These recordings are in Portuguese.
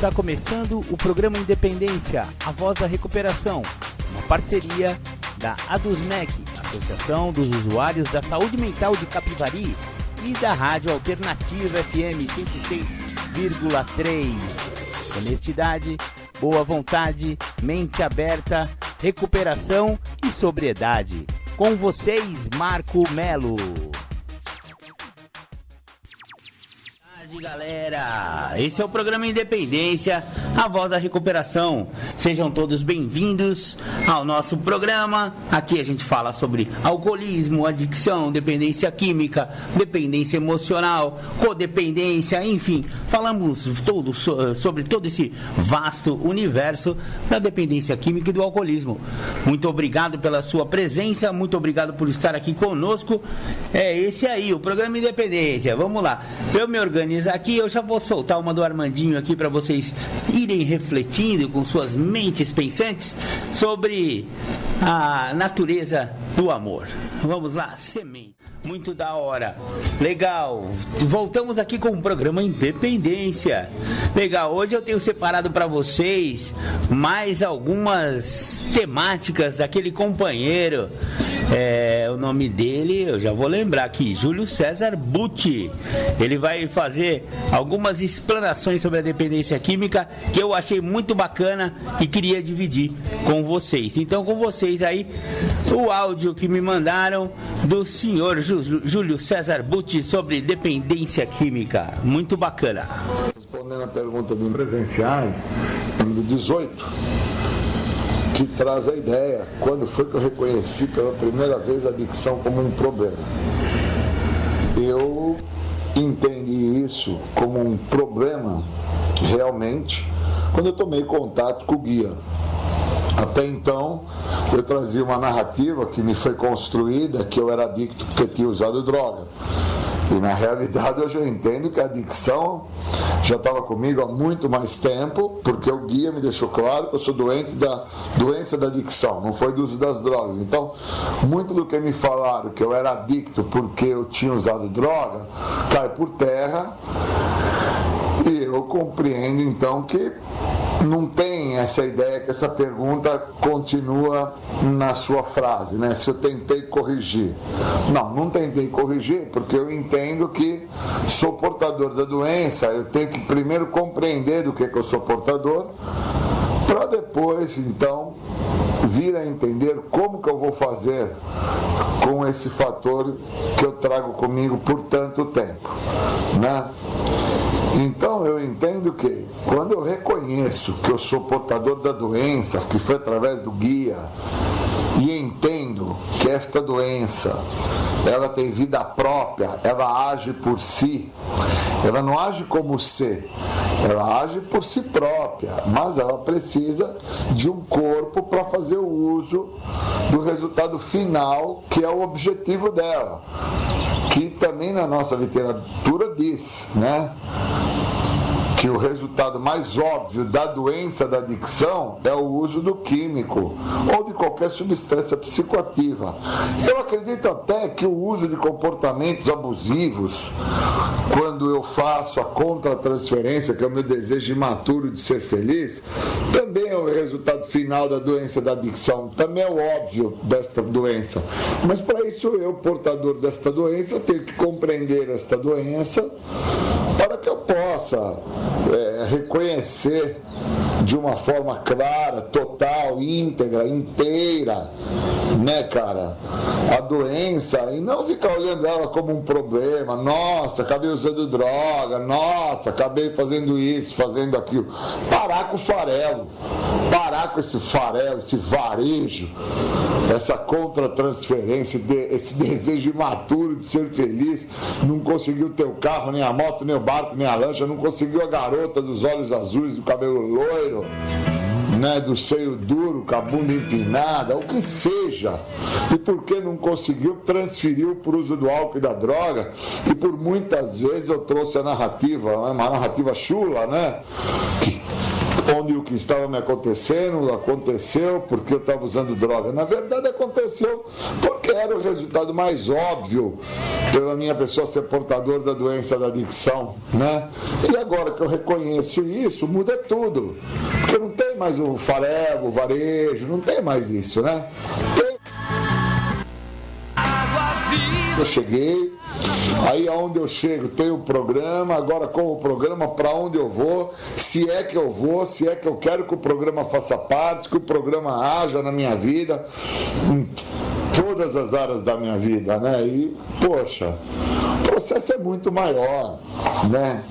Está começando o programa Independência, a voz da recuperação, uma parceria da ADUSMEC, Associação dos Usuários da Saúde Mental de Capivari, e da Rádio Alternativa FM 106,3. Honestidade, boa vontade, mente aberta, recuperação e sobriedade. Com vocês, Marco Melo. Galera, esse é o programa Independência, a voz da recuperação. Sejam todos bem-vindos ao nosso programa. Aqui a gente fala sobre alcoolismo, adicção, dependência química, dependência emocional, codependência, enfim, falamos sobre todo esse vasto universo da dependência química e do alcoolismo. Muito obrigado pela sua presença, muito obrigado por estar aqui conosco. É esse aí, o programa Independência. Vamos lá, eu me organizo aqui, eu já vou soltar uma do Armandinho aqui para vocês irem refletindo com suas mentes pensantes sobre a natureza do amor. Vamos lá, semente. Muito da hora. Legal. Voltamos aqui com o programa Independência. Legal. Hoje eu tenho separado para vocês mais algumas temáticas daquele companheiro. O nome dele, eu já vou lembrar aqui, Júlio César Butti. Ele vai fazer algumas explanações sobre a dependência química que eu achei muito bacana e queria dividir com vocês. Então, com vocês aí, o áudio que me mandaram do senhor Júlio César Butti sobre dependência química. Muito bacana. Respondendo a pergunta de presenciais, número 18, que traz a ideia, quando foi que eu reconheci pela primeira vez a adicção como um problema. Eu entendi isso como um problema realmente quando eu tomei contato com o guia. Até então, eu trazia uma narrativa que me foi construída que eu era adicto porque tinha usado droga. E na realidade eu já entendo que a adicção já estava comigo há muito mais tempo, porque o guia me deixou claro que eu sou doente da doença da adicção, não foi do uso das drogas. Então, muito do que me falaram que eu era adicto porque eu tinha usado droga, cai por terra. E eu compreendo então que não tem essa ideia que essa pergunta continua na sua frase, né? Se eu tentei corrigir. Não tentei corrigir, porque eu entendo que sou portador da doença, eu tenho que primeiro compreender do que eu sou portador, para depois, então, vir a entender como que eu vou fazer com esse fator que eu trago comigo por tanto tempo, né? Então eu entendo que quando eu reconheço que eu sou portador da doença, que foi através do guia, e entendo que esta doença, ela tem vida própria, ela age por si, ela não age como ser, ela age por si própria, mas ela precisa de um corpo para fazer o uso do resultado final, que é o objetivo dela, que também na nossa literatura diz, né? Que o resultado mais óbvio da doença da adicção é o uso do químico ou de qualquer substância psicoativa. Eu acredito até que o uso de comportamentos abusivos, quando eu faço a contratransferência, que é o meu desejo imaturo de ser feliz, também é o resultado final da doença da adicção, também é o óbvio desta doença. Mas para isso eu, portador desta doença, eu tenho que compreender esta doença para que eu possa reconhecer de uma forma clara, total, íntegra, inteira, né, cara, a doença, e não ficar olhando ela como um problema. Nossa, acabei usando droga, nossa, acabei fazendo isso, fazendo aquilo. Parar com o farelo, parar com esse farelo, esse varejo, essa contratransferência, esse desejo imaturo de ser feliz. Não conseguiu ter o carro, nem a moto, nem o barco, nem a lancha, não conseguiu a garota dos olhos azuis, do cabelo loiro, né, do seio duro, com a bunda empinada, o que seja. E porque não conseguiu, transferiu para o uso do álcool e da droga. E por muitas vezes eu trouxe a narrativa, uma narrativa chula, né, que onde o que estava me acontecendo aconteceu porque eu estava usando droga. Na verdade aconteceu porque era o resultado mais óbvio pela minha pessoa ser portador da doença da adicção, né? E agora que eu reconheço isso, muda tudo, porque não tem mais o farelo, o varejo, não tem mais isso, né? Eu cheguei, aí aonde eu chego tem o programa, agora com o programa para onde eu vou, se é que eu vou, se é que eu quero que o programa faça parte, que o programa haja na minha vida, em todas as áreas da minha vida, né? E, poxa, o processo é muito maior, né?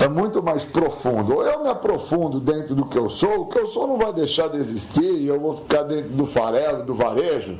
É muito mais profundo. Ou eu me aprofundo dentro do que eu sou, o que eu sou não vai deixar de existir e eu vou ficar dentro do farelo, do varejo,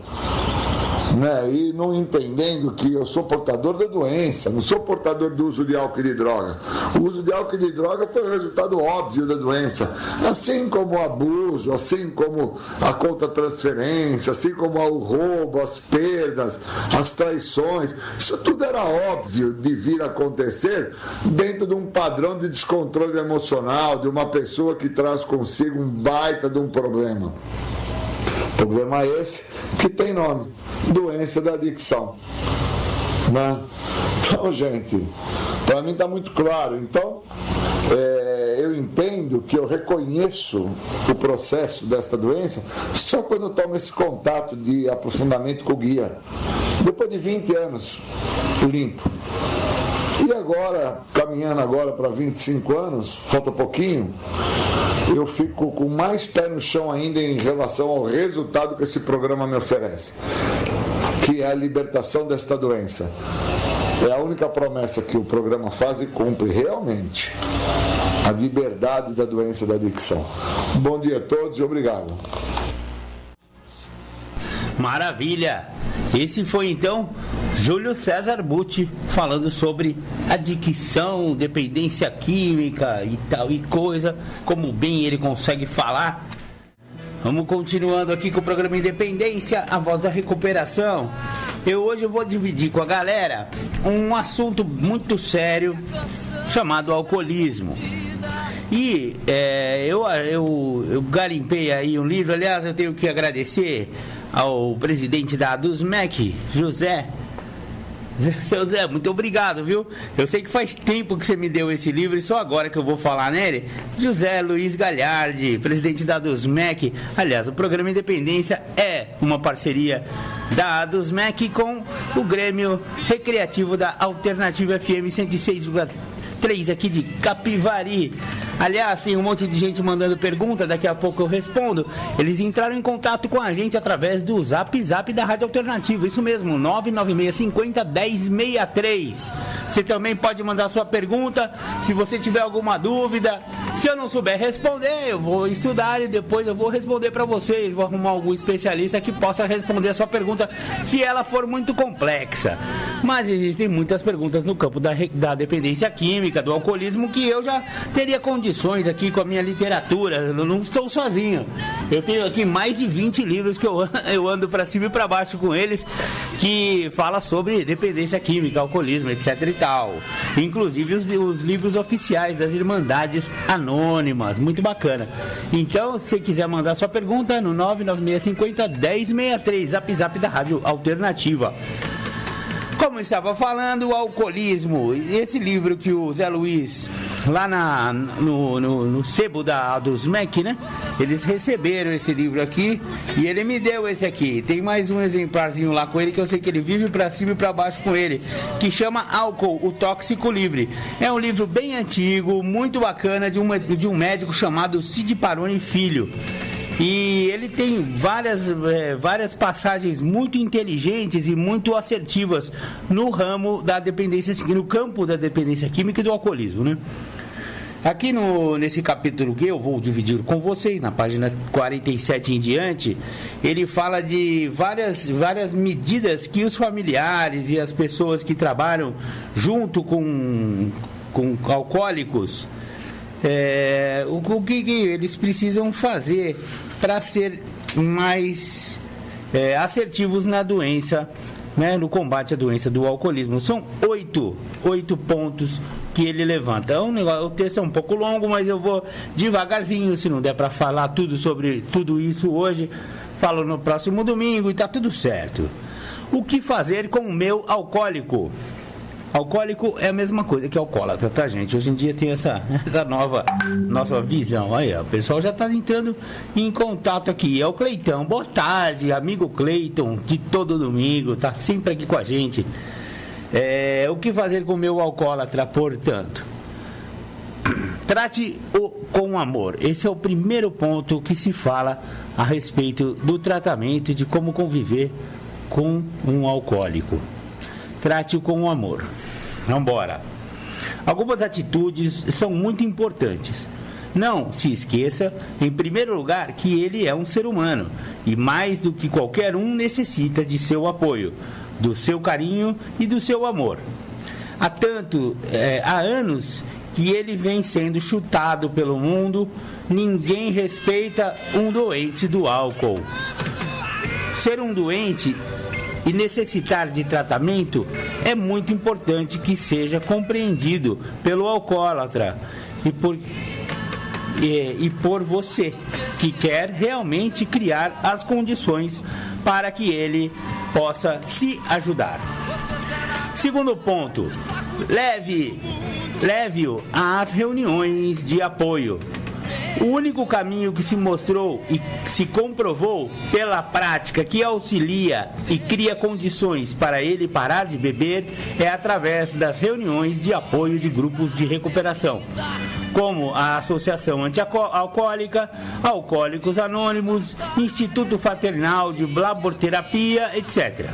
né? E não entendendo que eu sou portador da doença, não sou portador do uso de álcool e de droga. O uso de álcool e de droga foi o resultado óbvio da doença, assim como o abuso, assim como a contra-transferência, assim como o roubo, as perdas, as traições. Isso tudo era óbvio de vir a acontecer dentro de um padrão de descontrole emocional, de uma pessoa que traz consigo um baita de um problema. Problema esse que tem nome, doença da adicção, né? Então, gente, para mim está muito claro. Então, eu entendo que eu reconheço o processo desta doença só quando eu tomo esse contato de aprofundamento com o guia, depois de 20 anos limpo. E agora, caminhando agora para 25 anos, falta pouquinho, eu fico com mais pé no chão ainda em relação ao resultado que esse programa me oferece, que é a libertação desta doença. É a única promessa que o programa faz e cumpre realmente, a liberdade da doença da adicção. Bom dia a todos e obrigado. Maravilha! Esse foi então Júlio César Butti falando sobre adicção, dependência química e tal e coisa, como bem ele consegue falar. Vamos continuando aqui com o programa Independência, a voz da recuperação. Hoje eu vou dividir com a galera um assunto muito sério chamado alcoolismo. E eu garimpei aí um livro, aliás, eu tenho que agradecer ao presidente da ADUSMEC, José. Seu Zé, muito obrigado, viu? Eu sei que faz tempo que você me deu esse livro e só agora que eu vou falar nele. José Luiz Galhardi, presidente da ADUSMEC. Aliás, o programa Independência é uma parceria da ADUSMEC com o Grêmio Recreativo da Alternativa FM 106,3 aqui de Capivari. Aliás, tem um monte de gente mandando pergunta, daqui a pouco eu respondo. Eles entraram em contato com a gente através do Zap da Rádio Alternativa. Isso mesmo, 99650-1063. Você também pode mandar sua pergunta, se você tiver alguma dúvida. Se eu não souber responder, eu vou estudar e depois eu vou responder para vocês. Vou arrumar algum especialista que possa responder a sua pergunta, se ela for muito complexa. Mas existem muitas perguntas no campo da dependência química, do alcoolismo, que eu já teria condições aqui com a minha literatura. Eu não estou sozinho. Eu tenho aqui mais de 20 livros que eu ando para cima e para baixo com eles, que fala sobre dependência química, alcoolismo, etc e tal. Inclusive os livros oficiais das Irmandades Anônimas. Muito bacana. Então, se você quiser mandar sua pergunta, no 99650-1063, Zap da Rádio Alternativa. Como eu estava falando, o alcoolismo, esse livro que o Zé Luiz, lá no sebo da ADUSMEC, né? Eles receberam esse livro aqui e ele me deu esse aqui. Tem mais um exemplarzinho lá com ele que eu sei que ele vive para cima e para baixo com ele, que chama Álcool, o Tóxico Livre. É um livro bem antigo, muito bacana, de um médico chamado Cid Paroni Filho. E ele tem várias passagens muito inteligentes e muito assertivas no ramo da dependência, no campo da dependência química e do alcoolismo, né? Aqui nesse capítulo que eu vou dividir com vocês, na página 47 em diante, ele fala de várias medidas que os familiares e as pessoas que trabalham junto com alcoólicos, o que eles precisam fazer para ser mais assertivos na doença né, no combate à doença do alcoolismo. São 8 pontos que ele levanta. O texto é um pouco longo, mas eu vou devagarzinho, se não der para falar tudo sobre tudo isso hoje, falo no próximo domingo e tá tudo certo. O que fazer com o meu alcoólico? Alcoólico é a mesma coisa que alcoólatra, tá, gente? Hoje em dia tem essa nova visão. Aí, ó, o pessoal já tá entrando em contato aqui. É o Cleitão. Boa tarde, amigo Cleiton, de todo domingo, tá sempre aqui com a gente. O que fazer com o meu alcoólatra, portanto? Trate-o com amor. Esse é o primeiro ponto que se fala a respeito do tratamento e de como conviver com um alcoólico. Trate-o com amor. Vamos embora. Algumas atitudes são muito importantes. Não se esqueça, em primeiro lugar, que ele é um ser humano e mais do que qualquer um necessita de seu apoio, do seu carinho e do seu amor. Há anos que ele vem sendo chutado pelo mundo, ninguém respeita um doente do álcool. Ser um doente e necessitar de tratamento é muito importante que seja compreendido pelo alcoólatra e por você, que quer realmente criar as condições para que ele possa se ajudar. Segundo ponto, leve-o às reuniões de apoio. O único caminho que se mostrou e se comprovou pela prática que auxilia e cria condições para ele parar de beber é através das reuniões de apoio de grupos de recuperação, como a Associação Anti-Alcoólica, Alcoólicos Anônimos, Instituto Fraternal de Laborterapia, etc.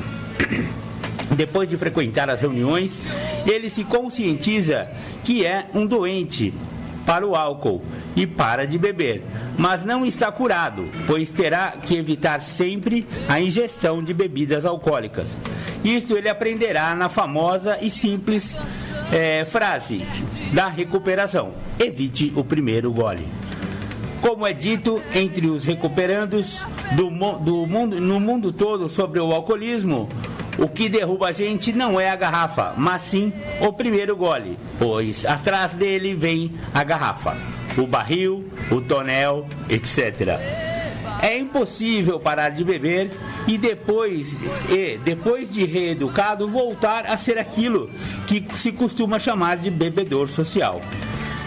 Depois de frequentar as reuniões, ele se conscientiza que é um doente para o álcool e para de beber, mas não está curado, pois terá que evitar sempre a ingestão de bebidas alcoólicas. Isto ele aprenderá na famosa e simples frase da recuperação: evite o primeiro gole. Como é dito entre os recuperandos no mundo todo sobre o alcoolismo, o que derruba a gente não é a garrafa, mas sim o primeiro gole, pois atrás dele vem a garrafa, o barril, o tonel, etc. É impossível parar de beber e depois de reeducado, voltar a ser aquilo que se costuma chamar de bebedor social.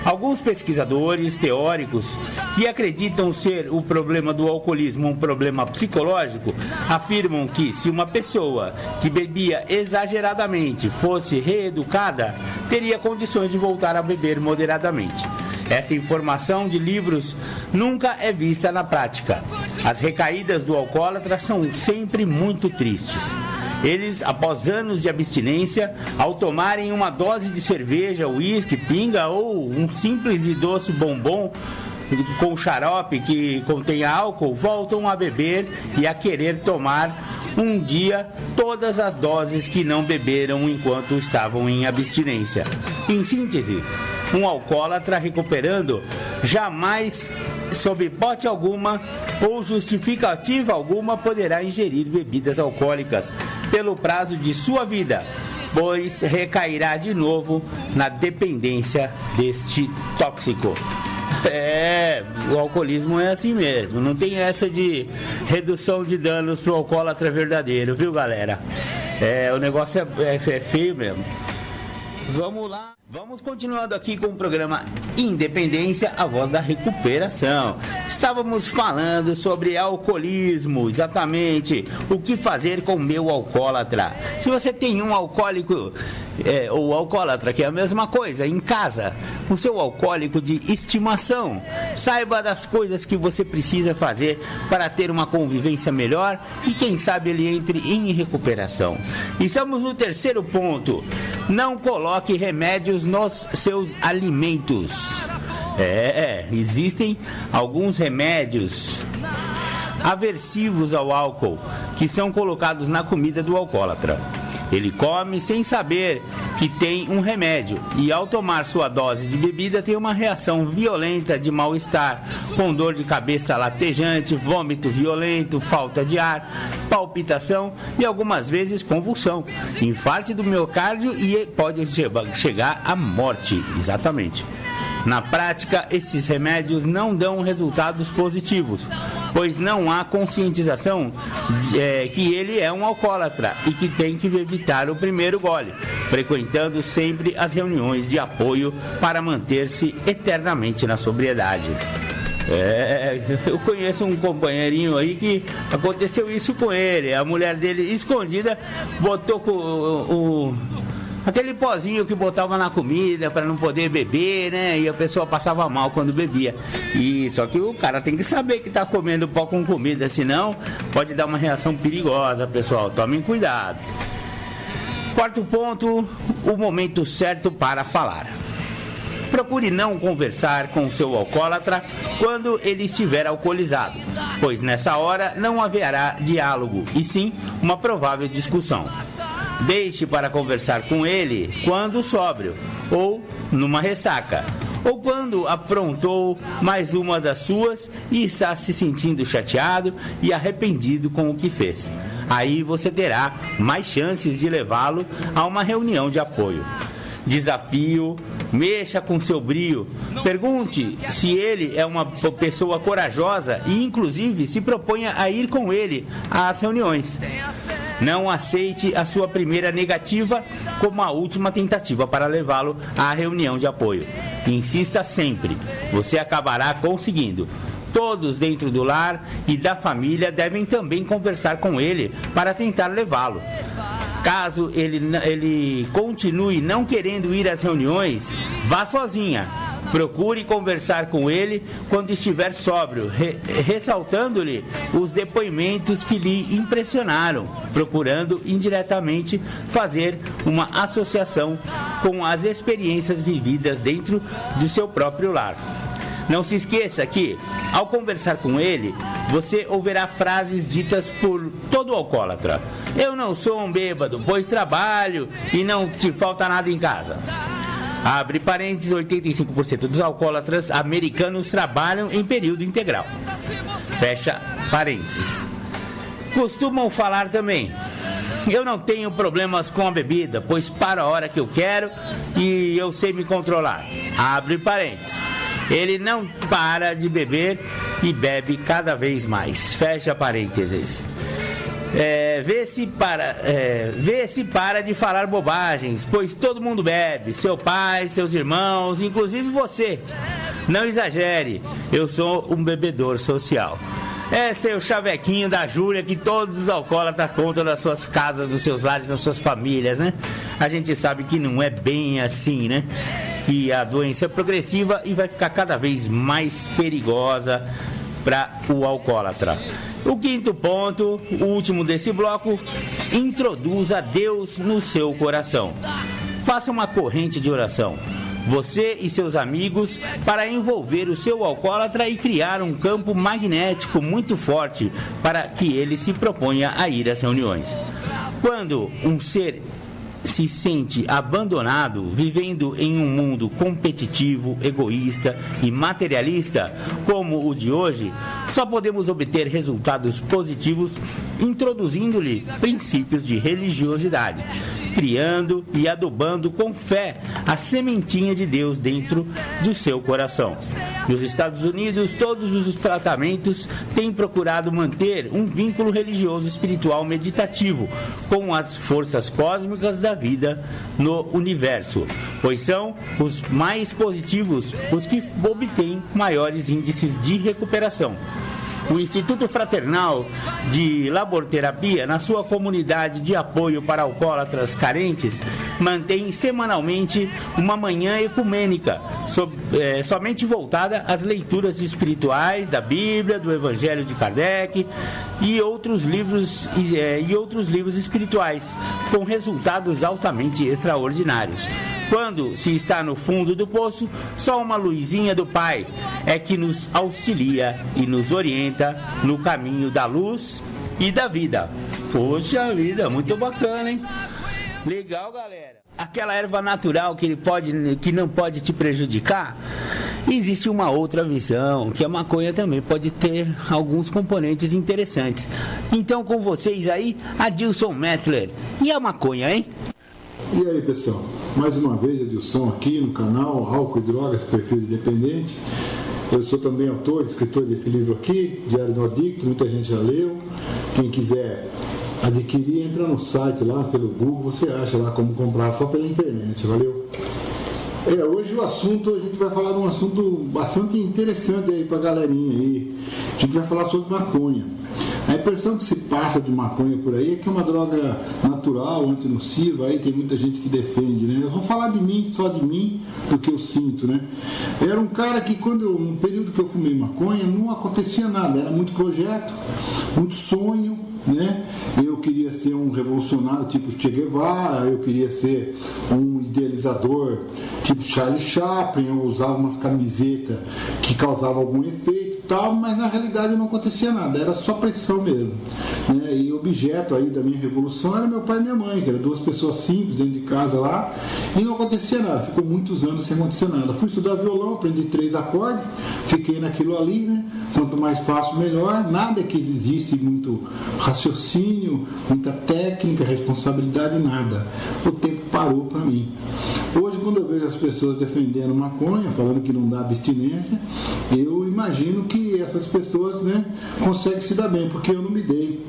Alguns pesquisadores teóricos que acreditam ser o problema do alcoolismo um problema psicológico afirmam que se uma pessoa que bebia exageradamente fosse reeducada, teria condições de voltar a beber moderadamente. Esta informação de livros nunca é vista na prática. As recaídas do alcoólatra são sempre muito tristes. Eles, após anos de abstinência, ao tomarem uma dose de cerveja, uísque, pinga ou um simples e doce bombom com xarope que contém álcool, voltam a beber e a querer tomar um dia todas as doses que não beberam enquanto estavam em abstinência. Em síntese, um alcoólatra recuperando jamais, sob hipótese alguma ou justificativa alguma, poderá ingerir bebidas alcoólicas pelo prazo de sua vida, pois recairá de novo na dependência deste tóxico. O alcoolismo é assim mesmo, não tem essa de redução de danos pro alcoólatra verdadeiro, viu, galera? O negócio é feio mesmo. Vamos lá. Vamos continuando aqui com o programa Independência, a voz da recuperação. Estávamos falando sobre alcoolismo, exatamente o que fazer com o meu alcoólatra. Se você tem um alcoólico ou alcoólatra, que é a mesma coisa, em casa, o seu alcoólico de estimação, saiba das coisas que você precisa fazer para ter uma convivência melhor e quem sabe ele entre em recuperação. Estamos no terceiro ponto: não coloque remédios nos seus alimentos. Existem alguns remédios aversivos ao álcool que são colocados na comida do alcoólatra. Ele come sem saber que tem um remédio e ao tomar sua dose de bebida tem uma reação violenta de mal-estar, com dor de cabeça latejante, vômito violento, falta de ar, palpitação e algumas vezes convulsão, infarto do miocárdio e pode chegar à morte. Exatamente. Na prática, esses remédios não dão resultados positivos, pois não há conscientização que ele é um alcoólatra e que tem que evitar o primeiro gole, frequentando sempre as reuniões de apoio para manter-se eternamente na sobriedade. Eu conheço um companheirinho aí que aconteceu isso com ele. A mulher dele, escondida, botou com aquele pozinho que botava na comida para não poder beber, né? E a pessoa passava mal quando bebia. E só que o cara tem que saber que tá comendo pó com comida, senão pode dar uma reação perigosa, pessoal. Tomem cuidado. Quarto ponto, o momento certo para falar. Procure não conversar com o seu alcoólatra quando ele estiver alcoolizado, pois nessa hora não haverá diálogo, e sim uma provável discussão. Deixe para conversar com ele quando sóbrio, ou numa ressaca, ou quando aprontou mais uma das suas e está se sentindo chateado e arrependido com o que fez. Aí você terá mais chances de levá-lo a uma reunião de apoio. Desafio, mexa com seu brio, pergunte se ele é uma pessoa corajosa e inclusive se proponha a ir com ele às reuniões. Não aceite a sua primeira negativa como a última tentativa para levá-lo à reunião de apoio. Insista sempre, você acabará conseguindo. Todos dentro do lar e da família devem também conversar com ele para tentar levá-lo. Caso ele continue não querendo ir às reuniões, vá sozinha. Procure conversar com ele quando estiver sóbrio, ressaltando-lhe os depoimentos que lhe impressionaram, procurando indiretamente fazer uma associação com as experiências vividas dentro do seu próprio lar. Não se esqueça que, ao conversar com ele, você ouvirá frases ditas por todo alcoólatra. Eu não sou um bêbado, pois trabalho e não te falta nada em casa. Abre parênteses, 85% dos alcoólatras americanos trabalham em período integral. Fecha parênteses. Costumam falar também: eu não tenho problemas com a bebida, pois paro a hora que eu quero e eu sei me controlar. Abre parênteses. Ele não para de beber e bebe cada vez mais. Fecha parênteses. Vê se para de falar bobagens, pois todo mundo bebe, seu pai, seus irmãos, inclusive você. Não exagere, eu sou um bebedor social. Esse é o chavequinho da Júlia que todos os alcoólatras contam nas suas casas, nos seus lares, nas suas famílias, né? A gente sabe que não é bem assim, né? Que a doença é progressiva e vai ficar cada vez mais perigosa para o alcoólatra. O quinto ponto, o último desse bloco, introduza Deus no seu coração. Faça uma corrente de oração, você e seus amigos, para envolver o seu alcoólatra e criar um campo magnético muito forte para que ele se proponha a ir às reuniões. Quando um ser se sente abandonado, vivendo em um mundo competitivo, egoísta e materialista como o de hoje, só podemos obter resultados positivos introduzindo-lhe princípios de religiosidade, criando e adubando com fé a sementinha de Deus dentro do seu coração. Nos Estados Unidos, todos os tratamentos têm procurado manter um vínculo religioso, espiritual, meditativo com as forças cósmicas da vida no universo, pois são os mais positivos os que obtêm maiores índices de recuperação. O Instituto Fraternal de Laborterapia, na sua comunidade de apoio para alcoólatras carentes, mantém semanalmente uma manhã ecumênica, somente voltada às leituras espirituais da Bíblia, do Evangelho de Kardec e outros livros espirituais, com resultados altamente extraordinários. Quando se está no fundo do poço, só uma luzinha do Pai é que nos auxilia e nos orienta no caminho da luz e da vida. Poxa vida, muito bacana, hein? Legal, galera. aquela erva natural que não pode te prejudicar, existe uma outra visão, que a maconha também pode ter alguns componentes interessantes. Então, com vocês aí, Adilson Mettler. E a maconha, hein? E aí, pessoal? Mais uma vez, Adilson aqui no canal Álcool e Drogas, Perfil de Dependente. Eu sou também autor, escritor desse livro aqui, Diário do Adicto, muita gente já leu. Quem quiser adquirir, entra no site lá, pelo Google, você acha lá como comprar, só pela internet, valeu? Hoje a gente vai falar de um assunto bastante interessante aí pra galerinha aí. A gente vai falar sobre maconha. A impressão que se passa de maconha por aí é que é uma droga natural, antinociva, aí tem muita gente que defende, né? Eu vou falar de mim, só de mim, do que eu sinto, né? Eu era um cara que no período que eu fumei maconha, não acontecia nada, era muito projeto, muito sonho, né? Eu queria ser um revolucionário tipo Che Guevara, eu queria ser um idealizador tipo Charlie Chaplin, eu usava umas camisetas que causavam algum efeito e tal, mas na realidade não acontecia nada, era só pressão mesmo, né? E o objeto aí da minha revolução era meu pai e minha mãe, que eram duas pessoas simples dentro de casa lá, e não acontecia nada, ficou muitos anos sem acontecer nada. Fui estudar violão, aprendi 3 acordes, fiquei naquilo ali, né? Quanto mais fácil, melhor. Nada que exigisse muito raciocínio, muita técnica, responsabilidade, nada. O tempo parou para mim. Hoje, quando eu vejo as pessoas defendendo maconha, falando que não dá abstinência, eu imagino que essas pessoas, né, conseguem se dar bem, porque eu não me dei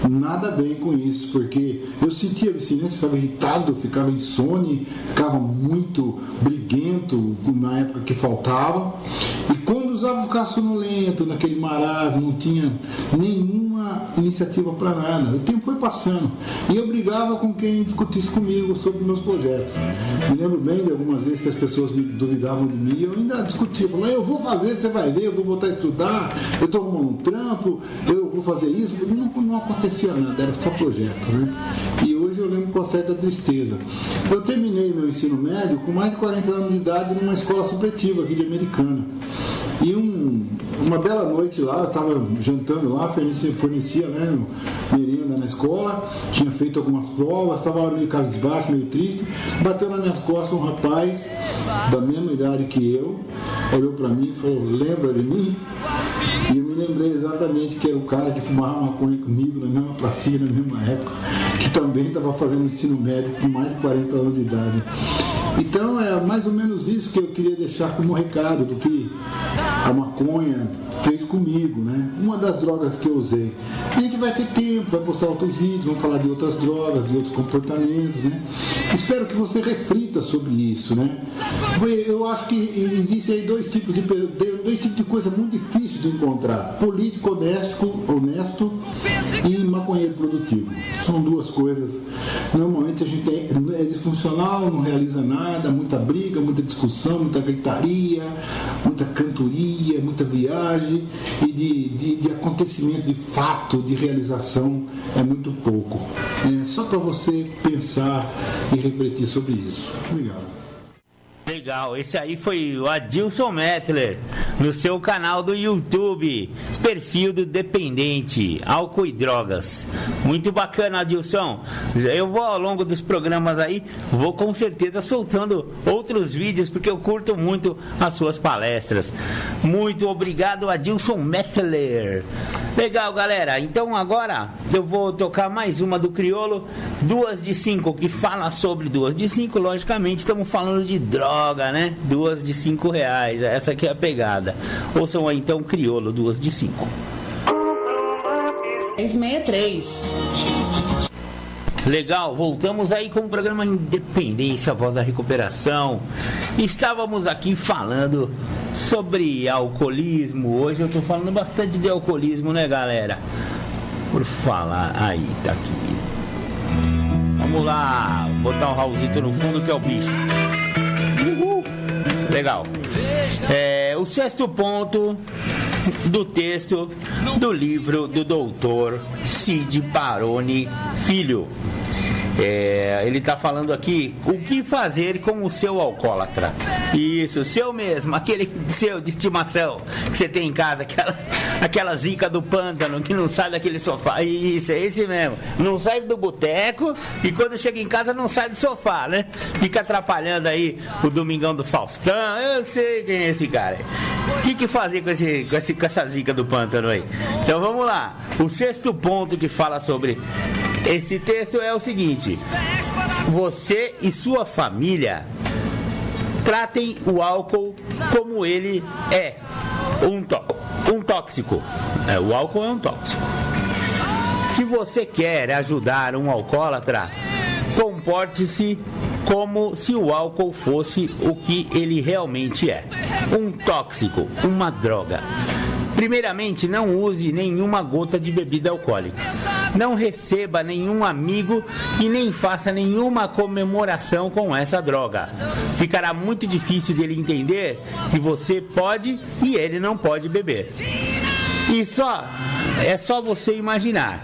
nada bem com isso, porque eu sentia abstinência, ficava irritado, ficava insone, ficava muito briguento na época que faltava, e quando usava ficar sonolento, naquele marasmo, não tinha nenhuma iniciativa para nada. O tempo foi passando e eu brigava com quem discutisse comigo sobre meus projetos. Me lembro bem de algumas vezes que as pessoas me duvidavam de mim, eu ainda discutia, falava, eu vou fazer, você vai ver, eu vou voltar a estudar, eu estou arrumando um trampo, eu vou fazer isso, e não acontecia nada, era só projeto, né? E hoje eu lembro com certa tristeza. Eu terminei meu ensino médio com mais de 40 anos de idade numa escola supletiva aqui de Americana. E uma bela noite lá, eu estava jantando lá, fornecia, né, merenda na escola, tinha feito algumas provas, estava lá meio cabisbaixo, meio triste, bateu nas minhas costas um rapaz da mesma idade que eu, olhou para mim e falou, lembra de mim? E eu me lembrei exatamente que era o cara que fumava maconha comigo na mesma pracinha, na mesma época, que também estava fazendo ensino médio com mais de 40 anos de idade. Então é mais ou menos isso que eu queria deixar como recado do que a maconha fez comigo, né? Uma das drogas que eu usei. A gente vai ter tempo, vai postar outros vídeos, vamos falar de outras drogas, de outros comportamentos, né? Espero que você reflita sobre isso, né? Eu acho que existem aí dois tipos de coisa muito difícil de encontrar: político honesto e maconheiro produtivo. São duas coisas. Normalmente a gente é disfuncional, não realiza nada, muita briga, muita discussão, muita gritaria, muita cantoria, muita viagem, e de acontecimento, de fato, de realização é muito pouco. Só para você pensar e refletir sobre isso. Obrigado. Legal, esse aí foi o Adilson Mettler, no seu canal do YouTube, Perfil do Dependente, Álcool e Drogas. Muito bacana, Adilson. Eu vou ao longo dos programas aí, vou com certeza soltando outros vídeos, porque eu curto muito as suas palestras. Muito obrigado, Adilson Mettler. Legal, galera. Então agora eu vou tocar mais uma do Criolo, 2 de 5, que fala sobre 2 de 5, logicamente estamos falando de droga, né? 2 de 5 reais, essa aqui é a pegada. Ouçam aí então Criolo, 2 de 5. 63. Legal, voltamos aí com o programa Independência, a Voz da Recuperação. Estávamos aqui falando sobre alcoolismo. Hoje eu tô falando bastante de alcoolismo, né, galera? Por falar, aí, tá aqui. Vamos lá, botar o Raulzito no fundo, que é o bicho. Uhul. Legal. O 6º ponto do texto do livro do doutor Cid Baroni Filho. Ele está falando aqui o que fazer com o seu alcoólatra. Isso, seu mesmo, aquele seu de estimação que você tem em casa, aquela zica do pântano que não sai daquele sofá. Isso, é esse mesmo. Não sai do boteco e quando chega em casa não sai do sofá, né? Fica atrapalhando aí o Domingão do Faustão. Eu sei quem é esse cara. O que fazer com essa zica do pântano aí? Então vamos lá. O sexto ponto que fala sobre esse texto é o seguinte: você e sua família tratem o álcool como ele é, um tóxico. O álcool é um tóxico. Se você quer ajudar um alcoólatra, comporte-se como se o álcool fosse o que ele realmente é, um tóxico, uma droga. Primeiramente, não use nenhuma gota de bebida alcoólica. Não receba nenhum amigo e nem faça nenhuma comemoração com essa droga. Ficará muito difícil de ele entender que você pode e ele não pode beber. É só você imaginar.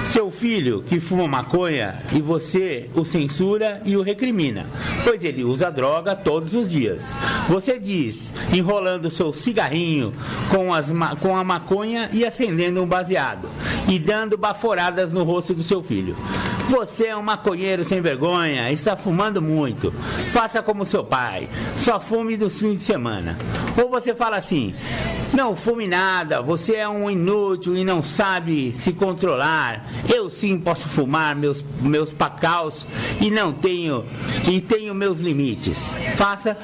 Seu filho que fuma maconha e você o censura e o recrimina, pois ele usa droga todos os dias. Você diz, enrolando seu cigarrinho com a maconha e acendendo um baseado e dando baforadas no rosto do seu filho. Você é um maconheiro sem vergonha, está fumando muito. Faça como seu pai, só fume dos fins de semana. Ou você fala assim, não fume nada, você é um inútil e não sabe se controlar. Eu sim posso fumar meus pacaus e tenho meus limites. Faça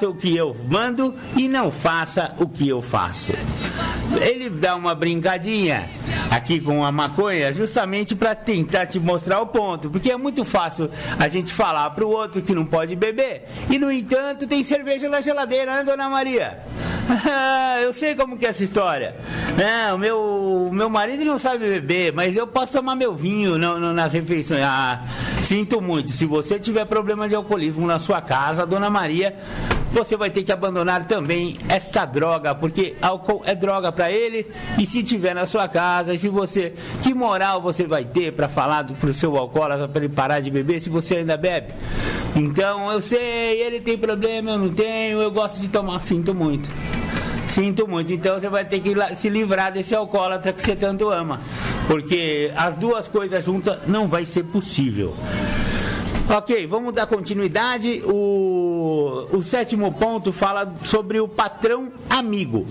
o que eu mando e não faça o que eu faço. Ele dá uma brincadinha aqui com a maconha justamente para tentar te mostrar o ponto, porque é muito fácil a gente falar para o outro que não pode beber e, no entanto, tem cerveja na geladeira, né, Dona Maria? Eu sei como que é essa história. O meu marido não sabe beber, mas eu posso tomar meu vinho nas refeições. Sinto muito. Se você tiver problema de alcoolismo na sua casa, Dona Maria, você vai ter que abandonar também esta droga, porque álcool é droga para ele. E se tiver na sua casa, que moral você vai ter para falar pro seu alcoólatra para ele parar de beber se você ainda bebe? Então, eu sei, ele tem problema, eu não tenho, eu gosto de tomar, sinto muito. Então você vai ter que se livrar desse alcoólatra que você tanto ama, porque as duas coisas juntas não vai ser possível. Ok, vamos dar continuidade. O sétimo ponto fala sobre o patrão amigo.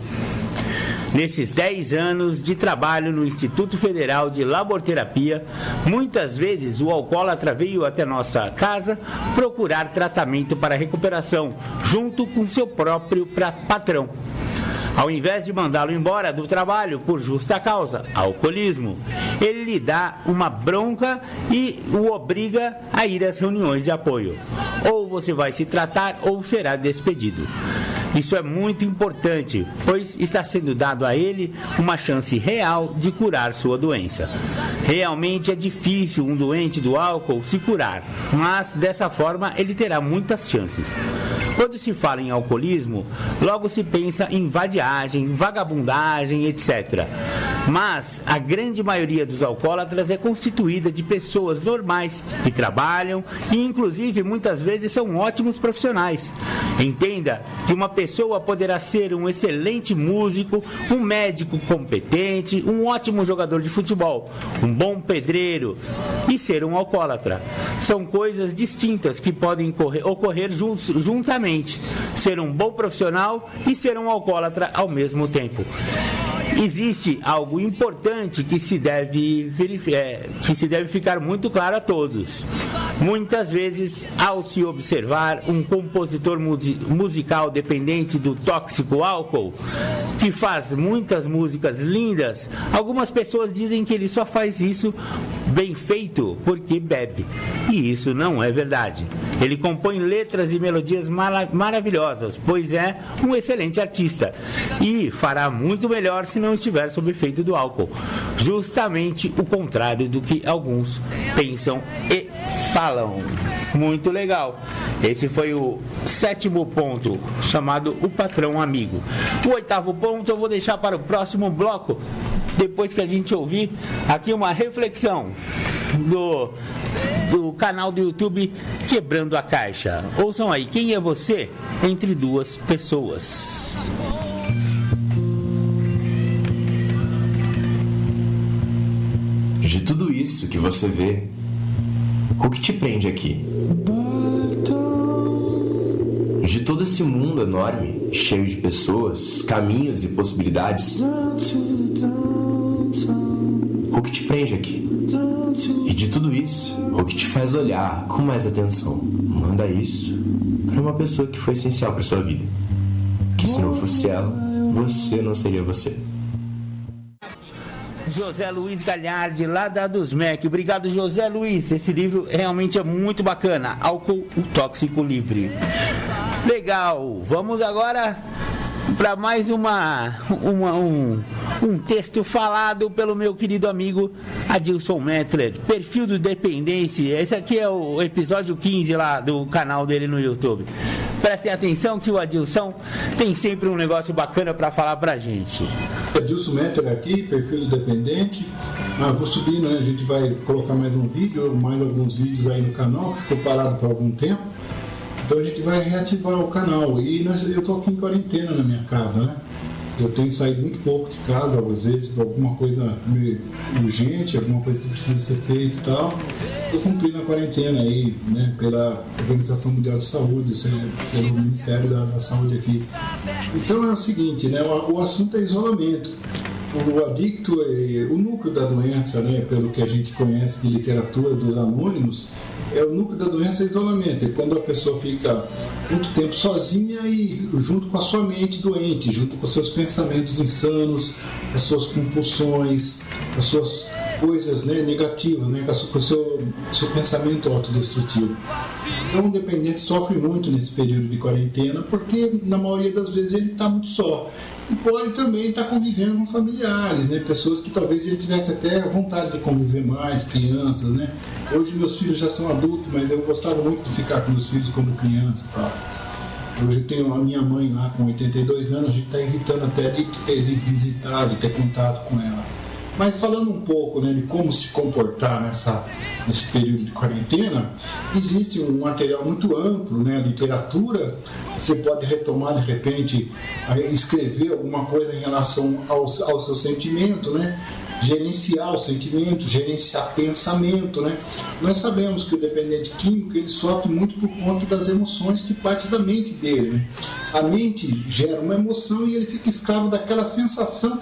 Nesses 10 anos de trabalho no Instituto Federal de Laborterapia, muitas vezes o alcoólatra veio até nossa casa procurar tratamento para recuperação, junto com seu próprio patrão. Ao invés de mandá-lo embora do trabalho por justa causa, alcoolismo, ele lhe dá uma bronca e o obriga a ir às reuniões de apoio. Ou você vai se tratar ou será despedido. Isso é muito importante, pois está sendo dado a ele uma chance real de curar sua doença. Realmente é difícil um doente do álcool se curar, mas dessa forma ele terá muitas chances. Quando se fala em alcoolismo, logo se pensa em vadiagem, vagabundagem, etc. Mas a grande maioria dos alcoólatras é constituída de pessoas normais que trabalham e, inclusive, muitas vezes são ótimos profissionais. Entenda que uma pessoa poderá ser um excelente músico, um médico competente, um ótimo jogador de futebol, um bom pedreiro e ser um alcoólatra. São coisas distintas que podem ocorrer juntamente. Ser um bom profissional e ser um alcoólatra ao mesmo tempo. Existe algo importante que se deve ficar muito claro a todos. Muitas vezes, ao se observar um compositor musical dependente do tóxico álcool, que faz muitas músicas lindas, algumas pessoas dizem que ele só faz isso bem feito porque bebe. E isso não é verdade. Ele compõe letras e melodias maravilhosas, pois é um excelente artista. E fará muito melhor se não estiver sob efeito do álcool. Justamente o contrário do que alguns pensam e falam. Muito legal. Esse foi o sétimo ponto, chamado o patrão amigo. O oitavo ponto eu vou deixar para o próximo bloco. depois que a gente ouvir aqui uma reflexão do canal do YouTube Quebrando a Caixa. Ouçam aí, quem é você entre duas pessoas? De tudo isso que você vê, o que te prende aqui? De todo esse mundo enorme, cheio de pessoas, caminhos e possibilidades, o que te prende aqui? E de tudo isso, o que te faz olhar com mais atenção? Manda isso para uma pessoa que foi essencial para sua vida. Que se não fosse ela, você não seria você. José Luiz Galhardi, lá da Dusmec. Obrigado, José Luiz. Esse livro realmente é muito bacana. Álcool, o Tóxico Livre. Legal. Vamos agora para mais um texto falado pelo meu querido amigo Adilson Mettler. Perfil do Dependência. Esse aqui é o episódio 15 lá do canal dele no YouTube. Prestem atenção que o Adilson tem sempre um negócio bacana para falar pra gente. Adilson Mettler aqui, perfil do Dependente. Vou subindo, né? A gente vai colocar mais um vídeo, mais alguns vídeos aí no canal, ficou parado por algum tempo. Então a gente vai reativar o canal. E eu estou aqui em quarentena na minha casa, né? Eu tenho saído muito pouco de casa, às vezes, por alguma coisa meio urgente, alguma coisa que precisa ser feita e tal. Estou cumprindo a quarentena aí, né, pela Organização Mundial de Saúde, pelo Ministério da Saúde aqui. Então é o seguinte, né, o assunto é isolamento. O adicto, o núcleo da doença, né, pelo que a gente conhece de literatura dos anônimos, o núcleo da doença é isolamento. É quando a pessoa fica muito tempo sozinha e junto com a sua mente doente, junto com os seus pensamentos insanos, as suas compulsões, as suas coisas, né, negativas, né, com o seu pensamento autodestrutivo. Então o dependente sofre muito nesse período de quarentena, porque na maioria das vezes ele está muito só. E pode também estar convivendo com familiares, né? Pessoas que talvez ele tivesse até vontade de conviver mais, crianças, né? Hoje meus filhos já são adultos, mas eu gostava muito de ficar com meus filhos quando criança e tal. Hoje eu tenho a minha mãe lá com 82 anos, a gente está evitando até de visitar, de ter contato com ela. Mas falando um pouco, né, de como se comportar nesse período de quarentena, existe um material muito amplo, né, a literatura. Você pode retomar de repente, escrever alguma coisa em relação ao seu sentimento, né? Gerenciar o sentimento, gerenciar pensamento, né? Nós sabemos que o dependente químico ele sofre muito por conta das emoções que partem da mente dele, né? A mente gera uma emoção e ele fica escravo daquela sensação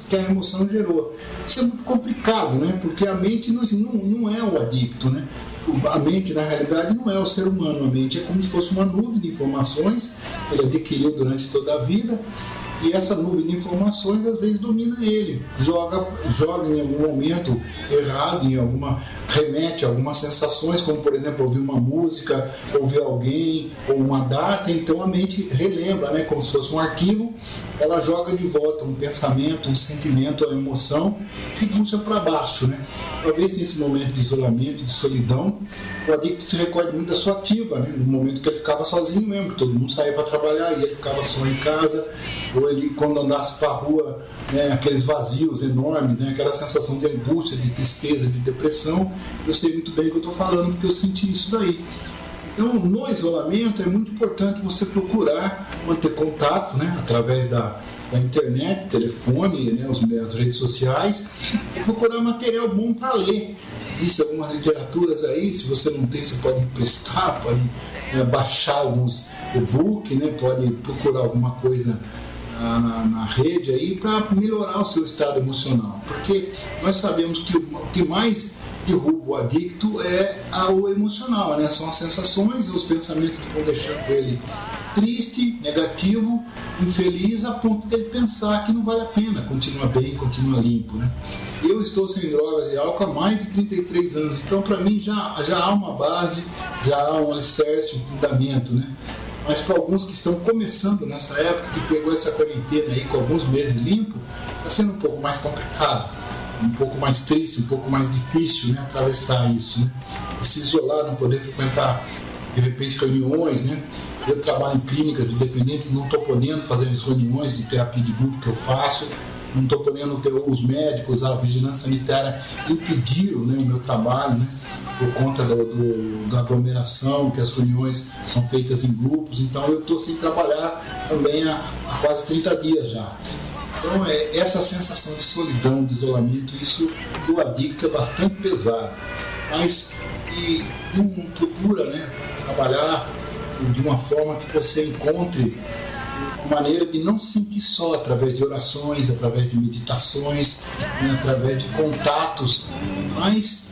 que a emoção gerou. Isso é muito complicado, né? Porque a mente não é o adicto, né? A mente, na realidade, não é o ser humano. A mente é como se fosse uma nuvem de informações que ele adquiriu durante toda a vida. E essa nuvem de informações às vezes domina ele, joga em algum momento errado, remete a algumas sensações, como por exemplo ouvir uma música, ouvir alguém ou uma data. Então a mente relembra, né, como se fosse um arquivo, ela joga de volta um pensamento, um sentimento, uma emoção que puxa para baixo, né? Talvez nesse momento de isolamento, de solidão, o adicto se recorde muito da sua ativa, né? No momento que ele ficava sozinho mesmo, todo mundo saía para trabalhar e ele ficava só em casa, ou ele quando andasse para a rua, né, aqueles vazios enormes, né, aquela sensação de angústia, de tristeza, de depressão. Eu sei muito bem o que eu estou falando, porque eu senti isso daí. Então, no isolamento é muito importante você procurar manter contato, né, através da internet, telefone, né, as redes sociais, e procurar material bom para ler. Existem algumas literaturas aí, se você não tem, você pode emprestar, pode baixar alguns e-book, né, pode procurar alguma coisa na rede aí para melhorar o seu estado emocional, porque nós sabemos que o que mais derruba o adicto é o emocional, né? São as sensações e os pensamentos que vão deixando ele triste, negativo, infeliz, a ponto de ele pensar que não vale a pena continuar bem, continuar limpo, né? Eu estou sem drogas e álcool há mais de 33 anos, então para mim já há uma base, já há um alicerce, um fundamento, né? Mas para alguns que estão começando nessa época, que pegou essa quarentena aí com alguns meses limpo, está sendo um pouco mais complicado, um pouco mais triste, um pouco mais difícil, né, atravessar isso, né? E se isolar, não poder frequentar de repente reuniões, né? Eu trabalho em clínicas independentes, não estou podendo fazer as reuniões de terapia de grupo que eu faço, não estou podendo ter os médicos, a vigilância sanitária impediram, né, o meu trabalho, né, por conta da aglomeração, que as reuniões são feitas em grupos, então eu estou sem trabalhar também há quase 30 dias já. Então, essa sensação de solidão, de isolamento, isso do adicto é bastante pesado. Mas não procura, né, trabalhar de uma forma que você encontre uma maneira de não se sentir só, através de orações, através de meditações, né, através de contatos mais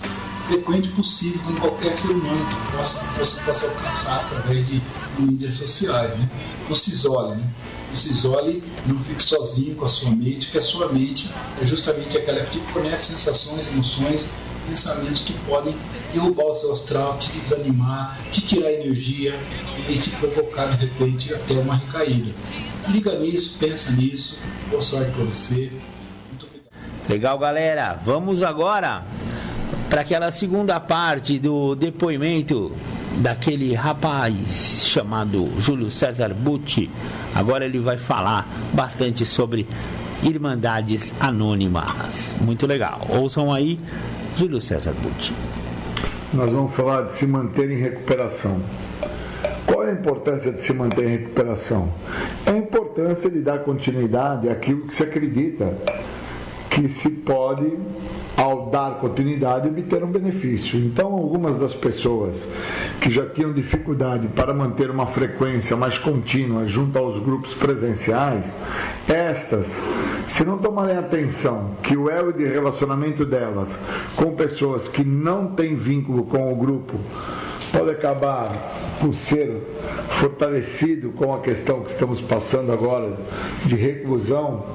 frequentes possível com qualquer ser humano que você possa alcançar através de mídias sociais. Né? Não se isole, né? Não se isole, não fique sozinho com a sua mente, porque a sua mente é justamente aquela que te fornece sensações, emoções, pensamentos que podem derrubar o seu astral, te desanimar, te tirar energia e te provocar de repente até uma recaída. Liga nisso, pensa nisso, boa sorte para você. Muito obrigado. Legal, galera. Vamos agora para aquela segunda parte do depoimento daquele rapaz chamado Júlio César Butti. Agora ele vai falar bastante sobre Irmandades Anônimas. Muito legal. Ouçam aí, Júlio César Butti. Nós vamos falar de se manter em recuperação. Qual é a importância de se manter em recuperação? É a importância de dar continuidade àquilo que se acredita que se pode, ao dar continuidade, obter um benefício. Então, algumas das pessoas que já tinham dificuldade para manter uma frequência mais contínua junto aos grupos presenciais, estas, se não tomarem atenção que o elo de relacionamento delas com pessoas que não têm vínculo com o grupo pode acabar por ser fortalecido com a questão que estamos passando agora de reclusão,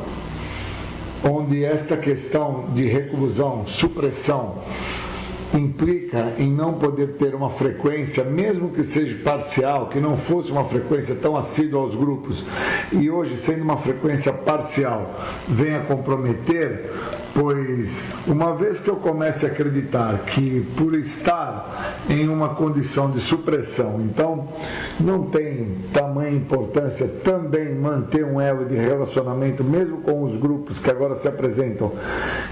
onde esta questão de reclusão, supressão, implica em não poder ter uma frequência, mesmo que seja parcial, que não fosse uma frequência tão assídua aos grupos, e hoje, sendo uma frequência parcial, venha comprometer, pois uma vez que eu comece a acreditar que por estar em uma condição de supressão, então não tem tamanha importância também manter um elo de relacionamento, mesmo com os grupos que agora se apresentam,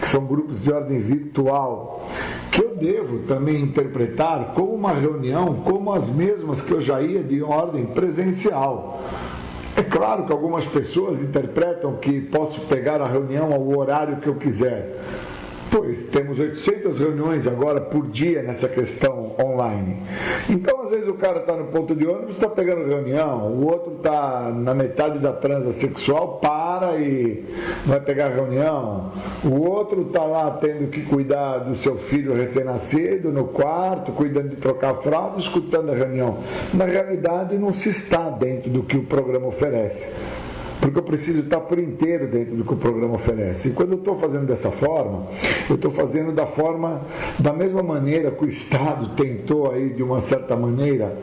que são grupos de ordem virtual, que eu devo também interpretar como uma reunião, como as mesmas que eu já ia de ordem presencial. É claro que algumas pessoas interpretam que posso pegar a reunião ao horário que eu quiser, pois temos 800 reuniões agora por dia nessa questão online. Então, às vezes o cara está no ponto de ônibus, está pegando reunião, o outro está na metade da transa sexual, para e vai pegar reunião, o outro está lá tendo que cuidar do seu filho recém-nascido no quarto, cuidando de trocar fralda, escutando a reunião. Na realidade, não se está dentro do que o programa oferece, porque eu preciso estar por inteiro dentro do que o programa oferece. E quando eu estou fazendo dessa forma, eu estou fazendo da mesma maneira que o Estado tentou aí, de uma certa maneira,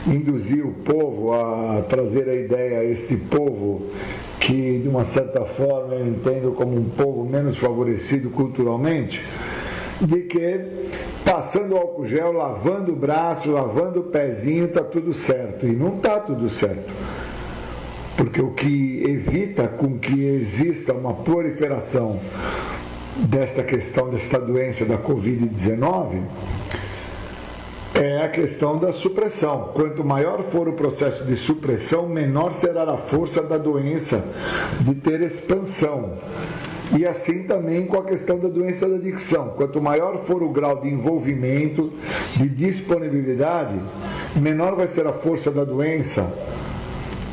induzir o povo a trazer a ideia a esse povo que, de uma certa forma, eu entendo como um povo menos favorecido culturalmente, de que passando álcool gel, lavando o braço, lavando o pezinho, está tudo certo. E não está tudo certo. Porque o que evita com que exista uma proliferação desta questão, desta doença da Covid-19, é a questão da supressão. Quanto maior for o processo de supressão, menor será a força da doença de ter expansão. E assim também com a questão da doença da adicção. Quanto maior for o grau de envolvimento, de disponibilidade, menor vai ser a força da doença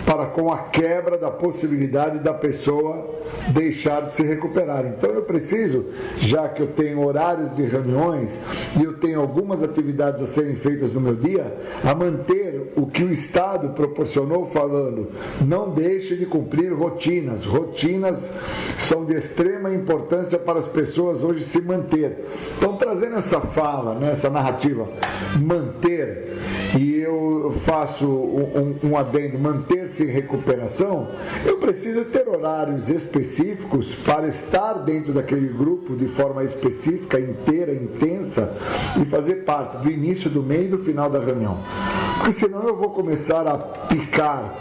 para com a quebra da possibilidade da pessoa deixar de se recuperar. Então eu preciso, já que eu tenho horários de reuniões e eu tenho algumas atividades a serem feitas no meu dia, a manter o que o Estado proporcionou, falando, não deixe de cumprir rotinas. Rotinas são de extrema importância para as pessoas hoje se manter. Então, trazendo essa fala, né, essa narrativa, manter, e eu faço um adendo, manter-se em recuperação, eu preciso ter horários específicos para estar dentro daquele grupo de forma específica, inteira, intensa, e fazer parte do início, do meio e do final da reunião. porque senão eu vou começar a picar,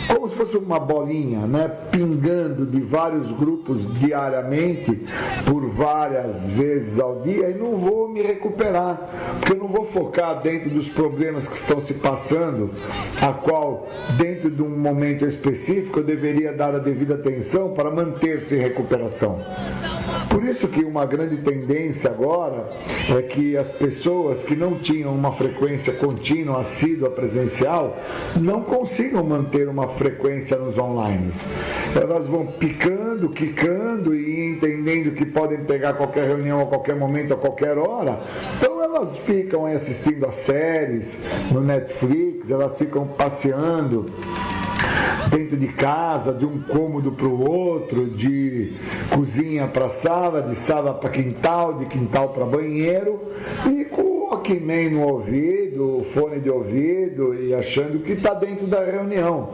como se fosse uma bolinha, né? Pingando de vários grupos diariamente, por várias vezes ao dia, e não vou me recuperar, porque eu não vou focar dentro dos problemas que estão se passando, a qual, dentro de um momento específico, eu deveria dar a devida atenção para manter-se em recuperação. Por isso que uma grande tendência agora é que as pessoas que não tinham uma frequência contínua, assídua, presencial, não consigam manter uma frequência nos online. Elas vão picando, quicando e entendendo que podem pegar qualquer reunião a qualquer momento, a qualquer hora. Então elas ficam aí assistindo a séries no Netflix, elas ficam passeando dentro de casa, de um cômodo para o outro, de cozinha para sala, de sala para quintal, de quintal para banheiro, e com o Walkman no ouvido, fone de ouvido, e achando que está dentro da reunião.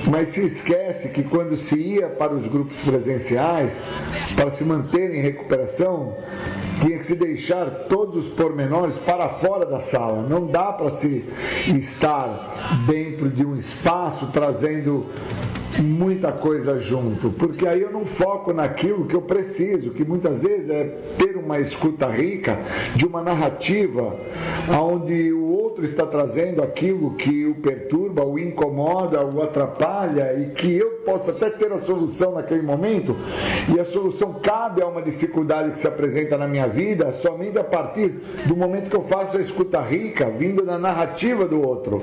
Mas se esquece que quando se ia para os grupos presenciais, para se manter em recuperação, tinha que se deixar todos os pormenores para fora da sala. Não dá para se estar dentro de um espaço trazendo muita coisa junto, porque aí eu não foco naquilo que eu preciso, que muitas vezes é ter uma escuta rica de uma narrativa onde o outro está trazendo aquilo que o perturba, o incomoda, o atrapalha, e que eu posso até ter a solução naquele momento, e a solução cabe a uma dificuldade que se apresenta na minha vida somente a partir do momento que eu faço a escuta rica vindo da narrativa do outro.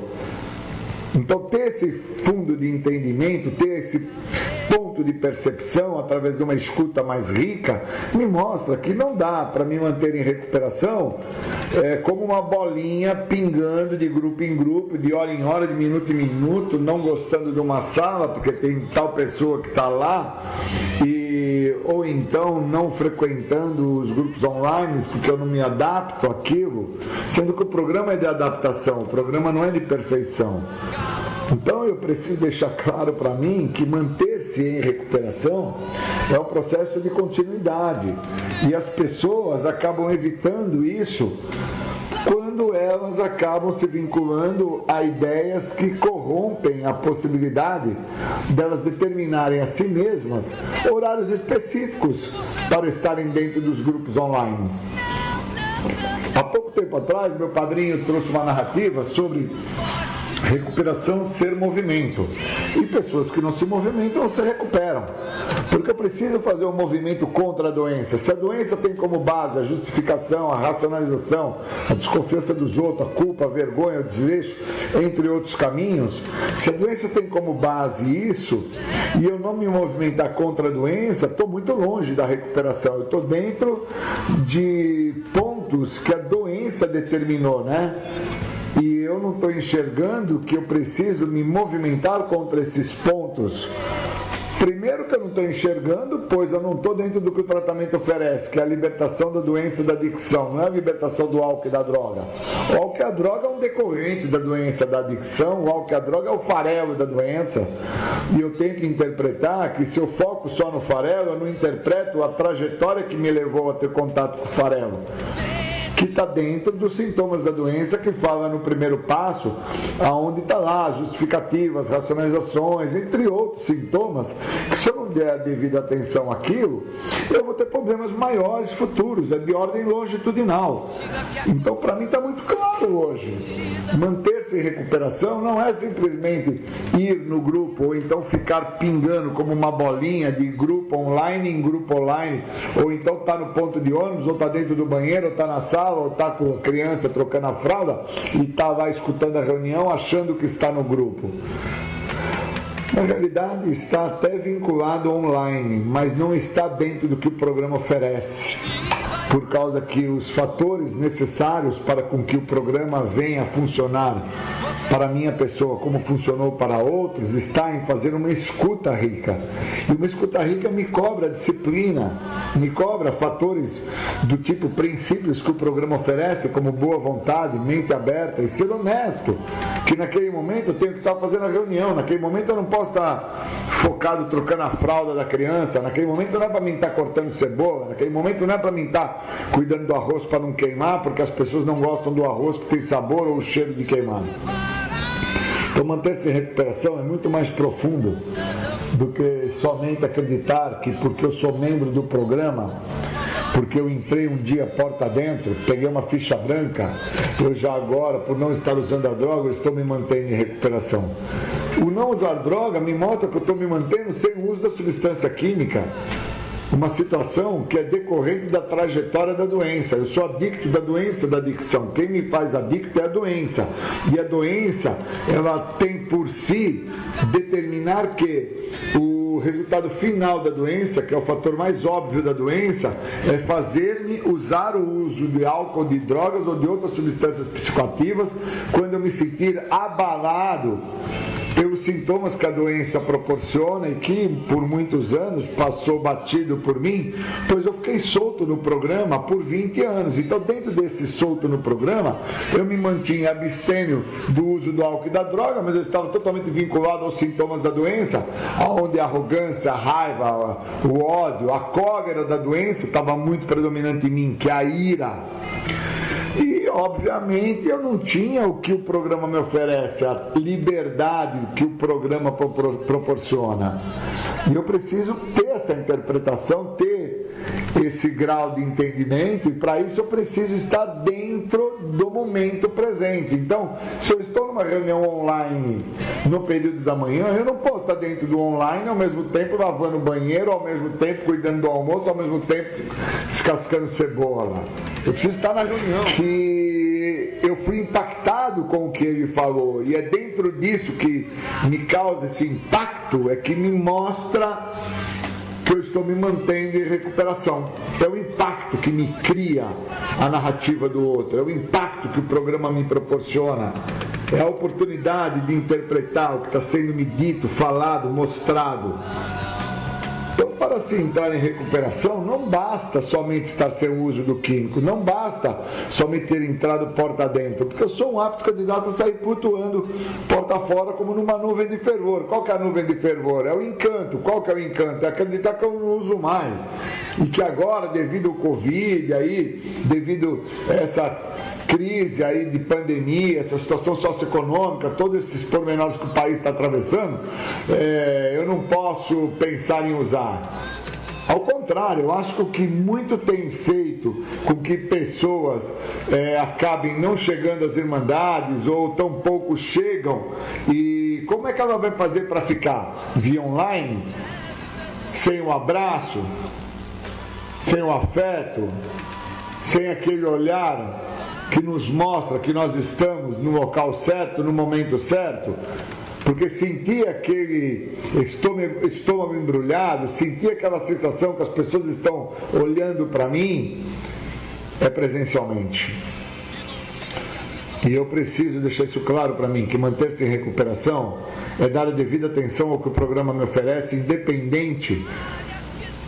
Então, ter esse fundo de entendimento, ter esse ponto de percepção através de uma escuta mais rica, me mostra que não dá para me manter em recuperação como uma bolinha pingando de grupo em grupo, de hora em hora, de minuto em minuto, não gostando de uma sala porque tem tal pessoa que está lá, ou então não frequentando os grupos online porque eu não me adapto àquilo, sendo que o programa é de adaptação, o programa não é de perfeição. Então eu preciso deixar claro para mim que manter-se em recuperação é um processo de continuidade, e as pessoas acabam evitando isso quando elas acabam se vinculando a ideias que corrompem a possibilidade delas determinarem a si mesmas horários específicos para estarem dentro dos grupos online. Há pouco tempo atrás, meu padrinho trouxe uma narrativa sobre recuperação ser movimento, e pessoas que não se movimentam não se recuperam, porque eu preciso fazer um movimento contra a doença. Se a doença tem como base a justificação, a racionalização, a desconfiança dos outros, a culpa, a vergonha, o desleixo, entre outros caminhos, se a doença tem como base isso, e eu não me movimentar contra a doença, estou muito longe da recuperação, eu estou dentro de pontos que a doença determinou, né? E eu não estou enxergando que eu preciso me movimentar contra esses pontos. Primeiro que eu não estou enxergando, pois eu não estou dentro do que o tratamento oferece, que é a libertação da doença e da adicção, não é a libertação do álcool e da droga. O álcool e a droga é um decorrente da doença da adicção, o álcool e a droga é o farelo da doença, e eu tenho que interpretar que se eu foco só no farelo, eu não interpreto a trajetória que me levou a ter contato com o farelo, que está dentro dos sintomas da doença, que fala no primeiro passo, aonde está lá justificativas, racionalizações, entre outros sintomas, que se eu não der a devida atenção àquilo, eu vou ter problemas maiores futuros, é de ordem longitudinal. Então, para mim está muito claro hoje, manter-se em recuperação não é simplesmente ir no grupo, ou então ficar pingando como uma bolinha de grupo online em grupo online, ou então está no ponto de ônibus, ou está dentro do banheiro, ou está na sala, ou está com a criança trocando a fralda e está lá escutando a reunião achando que está no grupo. Na realidade está até vinculado online, mas não está dentro do que o programa oferece, por causa que os fatores necessários para com que o programa venha a funcionar para a minha pessoa, como funcionou para outros, está em fazer uma escuta rica. E uma escuta rica me cobra disciplina, me cobra fatores do tipo princípios que o programa oferece, como boa vontade, mente aberta e ser honesto, que naquele momento eu tenho que estar fazendo a reunião, naquele momento eu não posso estar focado trocando a fralda da criança, naquele momento não é para mim estar cortando cebola, naquele momento não é para mim estar cuidando do arroz para não queimar, porque as pessoas não gostam do arroz que tem sabor ou cheiro de queimado. Então, manter-se em recuperação é muito mais profundo do que somente acreditar que porque eu sou membro do programa, porque eu entrei um dia porta dentro, peguei uma ficha branca, eu já agora, por não estar usando a droga, eu estou me mantendo em recuperação. O não usar droga me mostra que eu estou me mantendo sem o uso da substância química. Uma situação que é decorrente da trajetória da doença. Eu sou adicto da doença da adicção. Quem me faz adicto é a doença. E a doença, ela tem por si determinar que o resultado final da doença, que é o fator mais óbvio da doença, é fazer-me usar o uso de álcool, de drogas ou de outras substâncias psicoativas quando eu me sentir abalado pelos sintomas que a doença proporciona e que por muitos anos passou batido por mim, pois eu fiquei solto no programa por 20 anos. Então, dentro desse solto no programa, eu me mantinha abstêmio do uso do álcool e da droga, mas eu estava totalmente vinculado aos sintomas da doença, onde a arrogância, a raiva, o ódio, a cólera da doença estava muito predominante em mim, que é a ira. E, obviamente, eu não tinha o que o programa me oferece, a liberdade que o programa proporciona. E eu preciso ter essa interpretação, ter esse grau de entendimento, e para isso eu preciso estar dentro do momento presente. Então, se eu estou numa reunião online no período da manhã, eu não posso estar dentro do online ao mesmo tempo lavando o banheiro, ao mesmo tempo cuidando do almoço, ao mesmo tempo descascando cebola. Eu preciso estar na reunião. Que eu fui impactado com o que ele falou, e é dentro disso que me causa esse impacto, é que me mostra que eu estou me mantendo em recuperação. É o impacto que me cria a narrativa do outro, é o impacto que o programa me proporciona, é a oportunidade de interpretar o que está sendo me dito, falado, mostrado. Então, para se entrar em recuperação, não basta somente estar sem o uso do químico, não basta somente ter entrado porta dentro, porque eu sou um apto candidato a sair flutuando porta fora como numa nuvem de fervor. Qual que é a nuvem de fervor? É o encanto. Qual que é o encanto? É acreditar que eu não uso mais. E que agora, devido ao Covid, aí, devido a essa crise aí de pandemia, essa situação socioeconômica, todos esses pormenores que o país está atravessando, eu não posso pensar em usar. Ao contrário, eu acho que o que muito tem feito com que pessoas acabem não chegando às irmandades ou tão pouco chegam, e como é que ela vai fazer para ficar? Via online? Sem o abraço? Sem o afeto? Sem aquele olhar que nos mostra que nós estamos no local certo, no momento certo? Porque sentir aquele estômago embrulhado, sentir aquela sensação que as pessoas estão olhando para mim, é presencialmente. E eu preciso deixar isso claro para mim, que manter-se em recuperação é dar a devida atenção ao que o programa me oferece, independente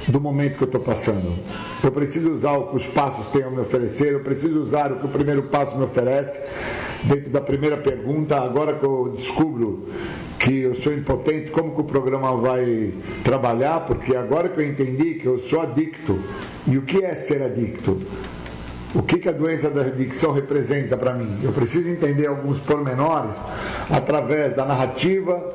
do momento que eu estou passando. Eu preciso usar o que os passos têm a me oferecer, eu preciso usar o que o primeiro passo me oferece. Dentro da primeira pergunta, agora que eu descubro que eu sou impotente, como que o programa vai trabalhar? Porque agora que eu entendi que eu sou adicto, e o que é ser adicto? O que a doença da adicção representa para mim? Eu preciso entender alguns pormenores através da narrativa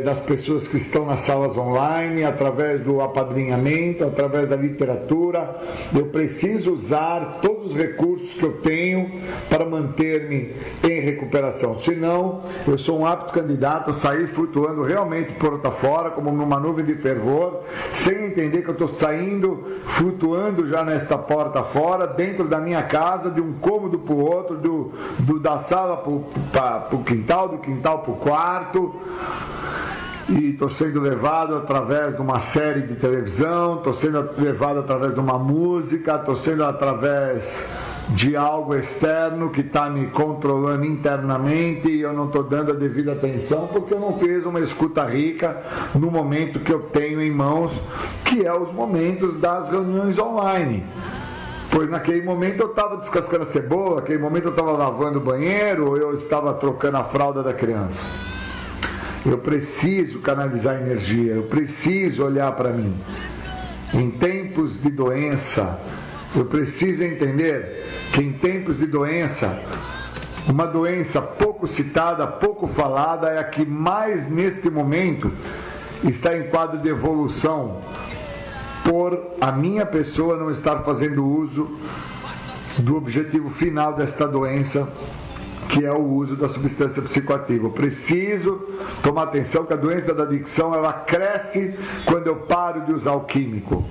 das pessoas que estão nas salas online, através do apadrinhamento, através da literatura. Eu preciso usar todos os recursos que eu tenho para manter-me em recuperação. Senão, eu sou um apto candidato a sair flutuando realmente porta fora, como numa nuvem de fervor, sem entender que eu estou saindo, flutuando já nesta porta fora, dentro da minha casa, de um cômodo para o outro, da sala para o quintal, do quintal para o quarto, e estou sendo levado através de uma série de televisão, estou sendo levado através de uma música, estou sendo através de algo externo que está me controlando internamente, e eu não estou dando a devida atenção porque eu não fiz uma escuta rica no momento que eu tenho em mãos, que é os momentos das reuniões online. Pois naquele momento eu estava descascando a cebola, naquele momento eu estava lavando o banheiro, ou eu estava trocando a fralda da criança. Eu preciso canalizar energia, eu preciso olhar para mim. Em tempos de doença, eu preciso entender que em tempos de doença, uma doença pouco pouco citada, pouco falada, é a que mais neste momento está em quadro de evolução, por a minha pessoa não estar fazendo uso do objetivo final desta doença, que é o uso da substância psicoativa. Eu preciso tomar atenção que a doença da adicção, ela cresce quando eu paro de usar o químico.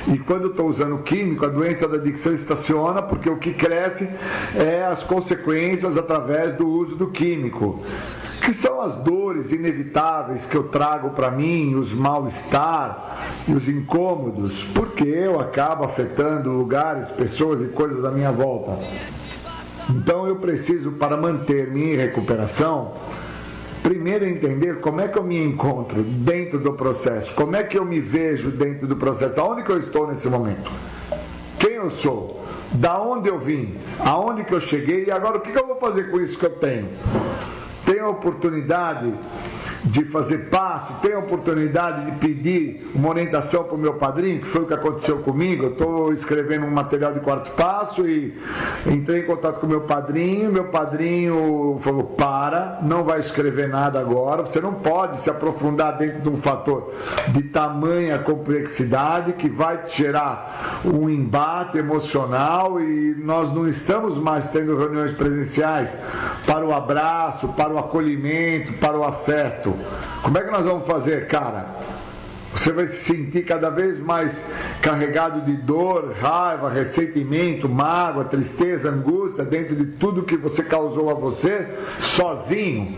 E quando eu estou usando o químico, a doença da adicção estaciona, porque o que cresce é as consequências através do uso do químico, que são as dores inevitáveis que eu trago para mim, os mal-estar e os incômodos, porque eu acabo afetando lugares, pessoas e coisas à minha volta. Então eu preciso, para manter-me em recuperação, primeiro entender como é que eu me encontro dentro do processo, como é que eu me vejo dentro do processo, aonde que eu estou nesse momento, quem eu sou, da onde eu vim, aonde que eu cheguei e agora o que eu vou fazer com isso que eu tenho. Tenho a oportunidade de fazer passo, tenho a oportunidade de pedir uma orientação para o meu padrinho, que foi o que aconteceu comigo. Eu estou escrevendo um material de quarto passo e entrei em contato com o meu padrinho falou, não vai escrever nada agora, você não pode se aprofundar dentro de um fator de tamanha complexidade que vai te gerar um embate emocional e nós não estamos mais tendo reuniões presenciais para o abraço, para o acolhimento, para o afeto. Como é que nós vamos fazer, cara? Você vai se sentir cada vez mais carregado de dor, raiva, ressentimento, mágoa, tristeza, angústia, dentro de tudo que você causou a você, sozinho.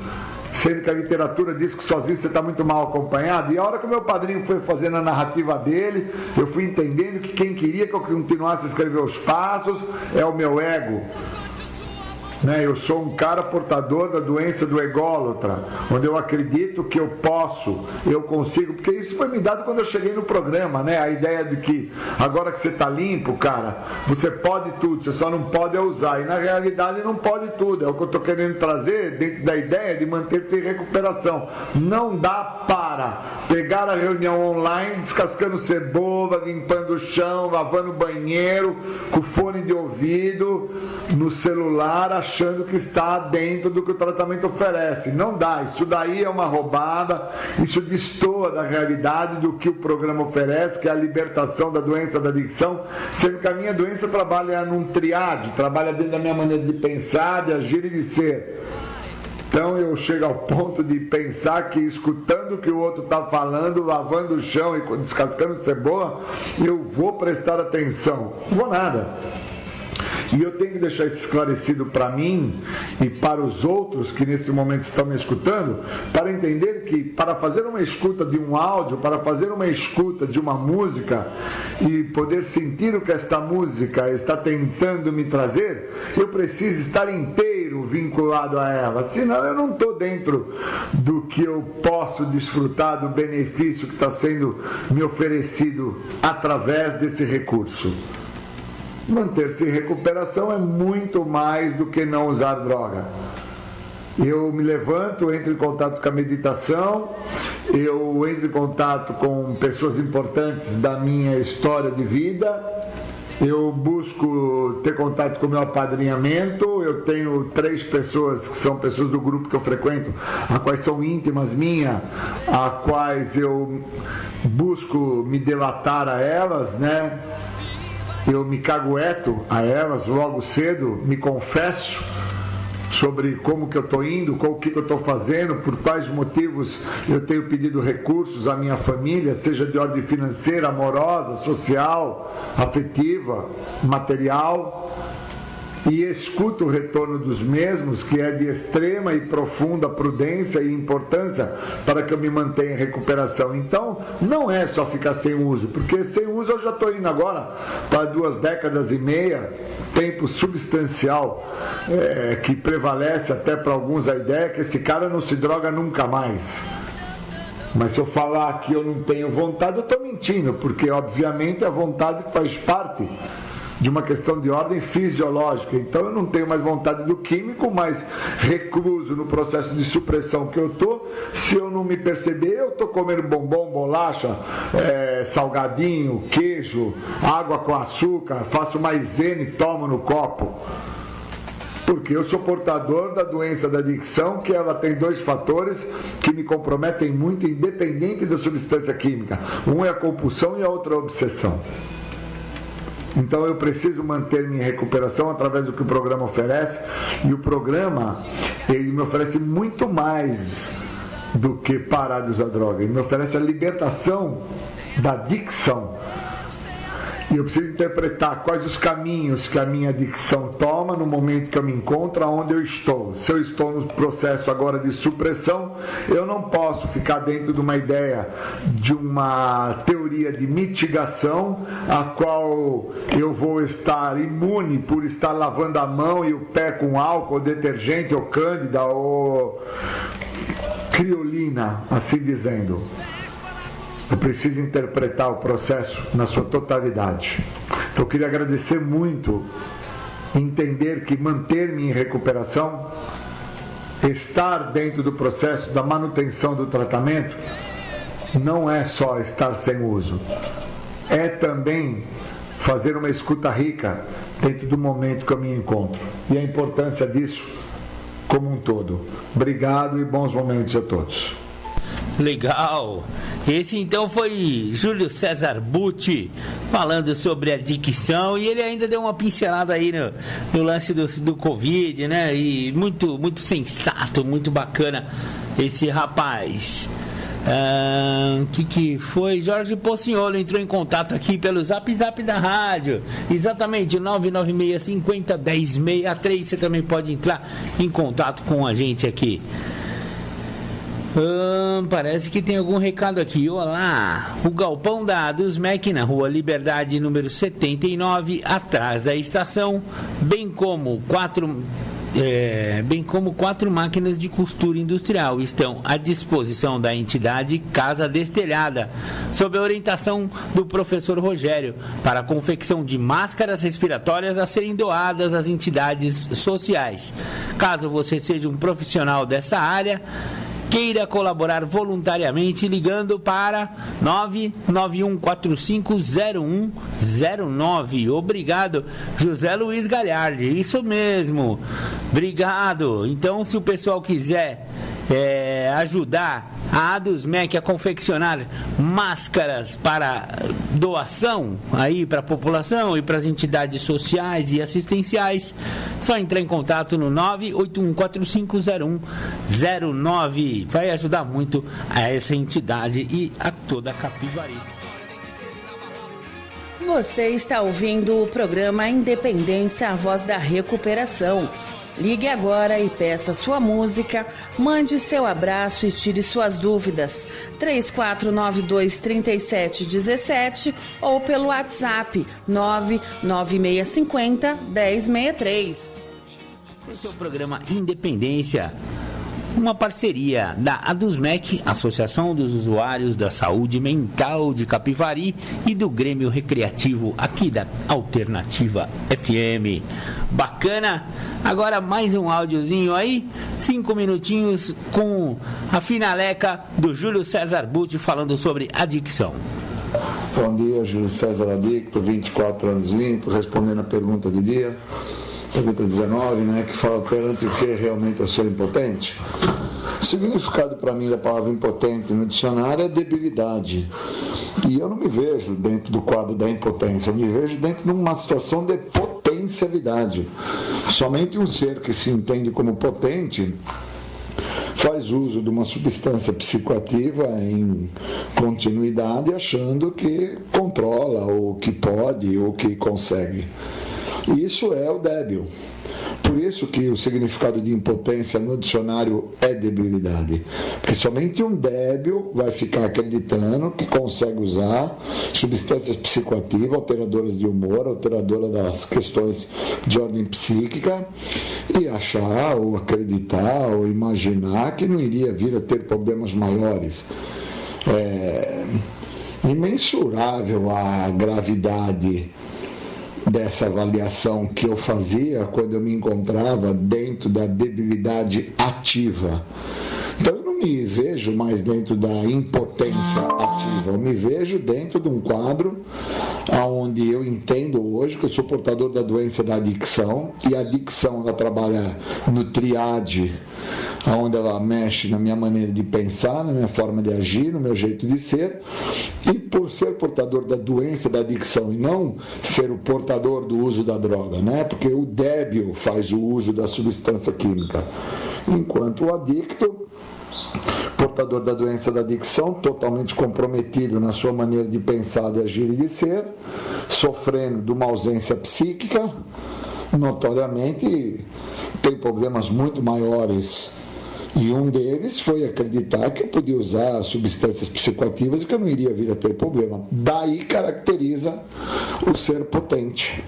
Sendo que a literatura diz que sozinho você está muito mal acompanhado. E a hora que o meu padrinho foi fazendo a narrativa dele, eu fui entendendo que quem queria que eu continuasse a escrever os passos é o meu ego. Eu sou um cara portador da doença do ególatra, onde eu acredito que eu posso, eu consigo, porque isso foi me dado quando eu cheguei no programa, a ideia de que agora que você está limpo, cara, você pode tudo, você só não pode usar, e na realidade não pode tudo, é o que eu estou querendo trazer dentro da ideia de manter-se em recuperação. Não dá para pegar a reunião online, descascando cebola, limpando o chão, lavando o banheiro, com fone de ouvido, no celular, achando que está dentro do que o tratamento oferece. Não dá, isso daí é uma roubada, isso destoa da realidade do que o programa oferece, que é a libertação da doença da adicção, sendo que a minha doença trabalha num triade, trabalha dentro da minha maneira de pensar, de agir e de ser. Então eu chego ao ponto de pensar que escutando o que o outro está falando, lavando o chão e descascando cebola, eu vou prestar atenção. Não vou nada. E eu tenho que deixar isso esclarecido para mim e para os outros que nesse momento estão me escutando, para entender que para fazer uma escuta de um áudio, para fazer uma escuta de uma música e poder sentir o que esta música está tentando me trazer, eu preciso estar inteiro vinculado a ela, senão eu não estou dentro do que eu posso desfrutar do benefício que está sendo me oferecido através desse recurso. Manter-se em recuperação é muito mais do que não usar droga. Eu me levanto, entro em contato com a meditação, eu entro em contato com pessoas importantes da minha história de vida, eu busco ter contato com o meu apadrinhamento, eu tenho 3 pessoas que são pessoas do grupo que eu frequento, a quais são íntimas minhas, a quais eu busco me delatar a elas, eu me cagueto a elas logo cedo, me confesso sobre como que eu estou indo, o que eu estou fazendo, por quais motivos eu tenho pedido recursos à minha família, seja de ordem financeira, amorosa, social, afetiva, material, e escuto o retorno dos mesmos, que é de extrema e profunda prudência e importância para que eu me mantenha em recuperação. Então, não é só ficar sem uso, porque sem uso eu já estou indo agora para 2 décadas e meia, tempo substancial, que prevalece até para alguns a ideia que esse cara não se droga nunca mais. Mas se eu falar que eu não tenho vontade, eu estou mentindo, porque obviamente a vontade faz parte de uma questão de ordem fisiológica. Então eu não tenho mais vontade do químico, mas recluso no processo de supressão que eu estou. Se eu não me perceber, eu estou comendo bombom, bolacha, salgadinho, queijo, água com açúcar, faço maisena e tomo no copo. Porque eu sou portador da doença da adicção, que ela tem 2 fatores que me comprometem muito, independente da substância química. Um é a compulsão e a outra é a obsessão. Então eu preciso manter-me em recuperação através do que o programa oferece, e o programa, ele me oferece muito mais do que parar de usar droga. Ele me oferece a libertação da adicção. E eu preciso interpretar quais os caminhos que a minha adicção toma no momento que eu me encontro, onde eu estou. Se eu estou no processo agora de supressão, eu não posso ficar dentro de uma ideia, de uma teoria de mitigação, a qual eu vou estar imune por estar lavando a mão e o pé com álcool, ou detergente, ou cândida, ou criolina, assim dizendo. Eu preciso interpretar o processo na sua totalidade. Então eu queria agradecer muito, entender que manter-me em recuperação, estar dentro do processo da manutenção do tratamento, não é só estar sem uso, é também fazer uma escuta rica dentro do momento que eu me encontro, e a importância disso como um todo. Obrigado e bons momentos a todos. Legal! Esse então foi Júlio César Butti falando sobre adicção, e ele ainda deu uma pincelada aí no lance do Covid, né? E muito sensato, muito bacana esse rapaz. Que foi? Jorge Pocinholo entrou em contato aqui pelo Zap da rádio, exatamente 996501063. Você também pode entrar em contato com a gente aqui. Parece que tem algum recado aqui. Olá, o galpão da Adusmec na Rua Liberdade, número 79, atrás da estação, bem como 4 máquinas de costura industrial estão à disposição da entidade Casa Destelhada, sob a orientação do professor Rogério, para a confecção de máscaras respiratórias a serem doadas às entidades sociais. Caso você seja um profissional dessa área, queira colaborar voluntariamente, ligando para 991450109. Obrigado, José Luiz Galhardi. Isso mesmo. Obrigado. Então, se o pessoal quiser ajudar a Adusmec a confeccionar máscaras para doação aí para a população e para as entidades sociais e assistenciais, só entrar em contato no 981450109. Vai ajudar muito a essa entidade e a toda a Capivari. Você está ouvindo o programa Independência, a Voz da Recuperação. Ligue agora e peça sua música, mande seu abraço e tire suas dúvidas. 3492-3717 ou pelo WhatsApp 99650-1063. Esse é o programa Independência, uma parceria da Adusmec, Associação dos Usuários da Saúde Mental de Capivari, e do Grêmio Recreativo aqui da Alternativa FM. Bacana! Agora mais um áudiozinho aí, 5 minutinhos com a finaleca do Júlio César Butti falando sobre adicção. Bom dia, Júlio César Adicto, 24 anos limpo, respondendo a pergunta do dia. Pergunta 19, né, que fala perante o que realmente eu sou impotente. O significado para mim da palavra impotente no dicionário é debilidade. E eu não me vejo dentro do quadro da impotência, eu me vejo dentro de uma situação de potencialidade. Somente um ser que se entende como potente faz uso de uma substância psicoativa em continuidade, achando que controla, ou que pode, ou que consegue. Isso é o débil. Por isso que o significado de impotência no dicionário é debilidade. Porque somente um débil vai ficar acreditando que consegue usar substâncias psicoativas, alteradoras de humor, alteradoras das questões de ordem psíquica, e achar, ou acreditar, ou imaginar que não iria vir a ter problemas maiores. É imensurável a gravidade dessa avaliação que eu fazia quando eu me encontrava dentro da debilidade ativa. Então eu não me vejo mais dentro da impotência ativa, eu me vejo dentro de um quadro onde eu entendo hoje que eu sou portador da doença da adicção, e a adicção ela trabalha no triade, onde ela mexe na minha maneira de pensar, na minha forma de agir, no meu jeito de ser, e por ser portador da doença da adicção e não ser o portador do uso da droga, né? Porque o débil faz o uso da substância química, enquanto o adicto, portador da doença da adicção, totalmente comprometido na sua maneira de pensar, de agir e de ser, sofrendo de uma ausência psíquica, notoriamente tem problemas muito maiores. E um deles foi acreditar que eu podia usar substâncias psicoativas e que eu não iria vir a ter problema. Daí caracteriza o ser potente.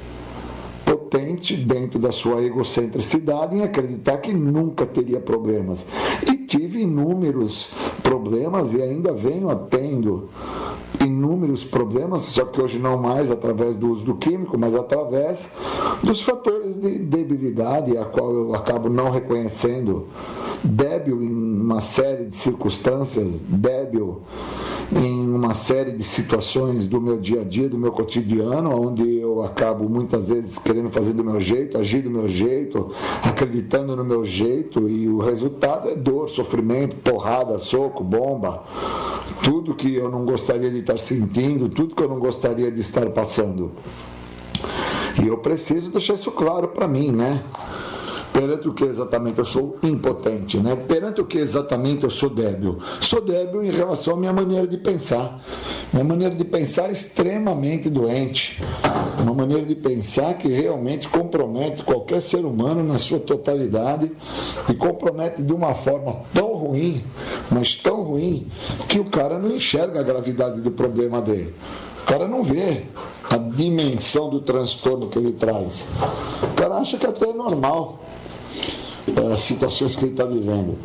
Potente dentro da sua egocentricidade em acreditar que nunca teria problemas. E tive inúmeros problemas e ainda venho tendo inúmeros problemas, só que hoje não mais através do uso do químico, mas através dos fatores de debilidade, a qual eu acabo não reconhecendo. Débil em uma série de circunstâncias, débil em uma série de situações do meu dia a dia, do meu cotidiano, onde eu acabo muitas vezes querendo fazer do meu jeito, agir do meu jeito, acreditando no meu jeito, e o resultado é dor, sofrimento, porrada, soco, bomba, tudo que eu não gostaria de estar sentindo, tudo que eu não gostaria de estar passando. E eu preciso deixar isso claro para mim, né? Perante o que exatamente eu sou impotente, né? Perante o que exatamente eu sou débil. Sou débil em relação à minha maneira de pensar. Minha maneira de pensar é extremamente doente. Uma maneira de pensar que realmente compromete qualquer ser humano na sua totalidade, e compromete de uma forma tão ruim, mas tão ruim, que o cara não enxerga a gravidade do problema dele. O cara não vê a dimensão do transtorno que ele traz. O cara acha que até é normal as situações que ele está vivendo.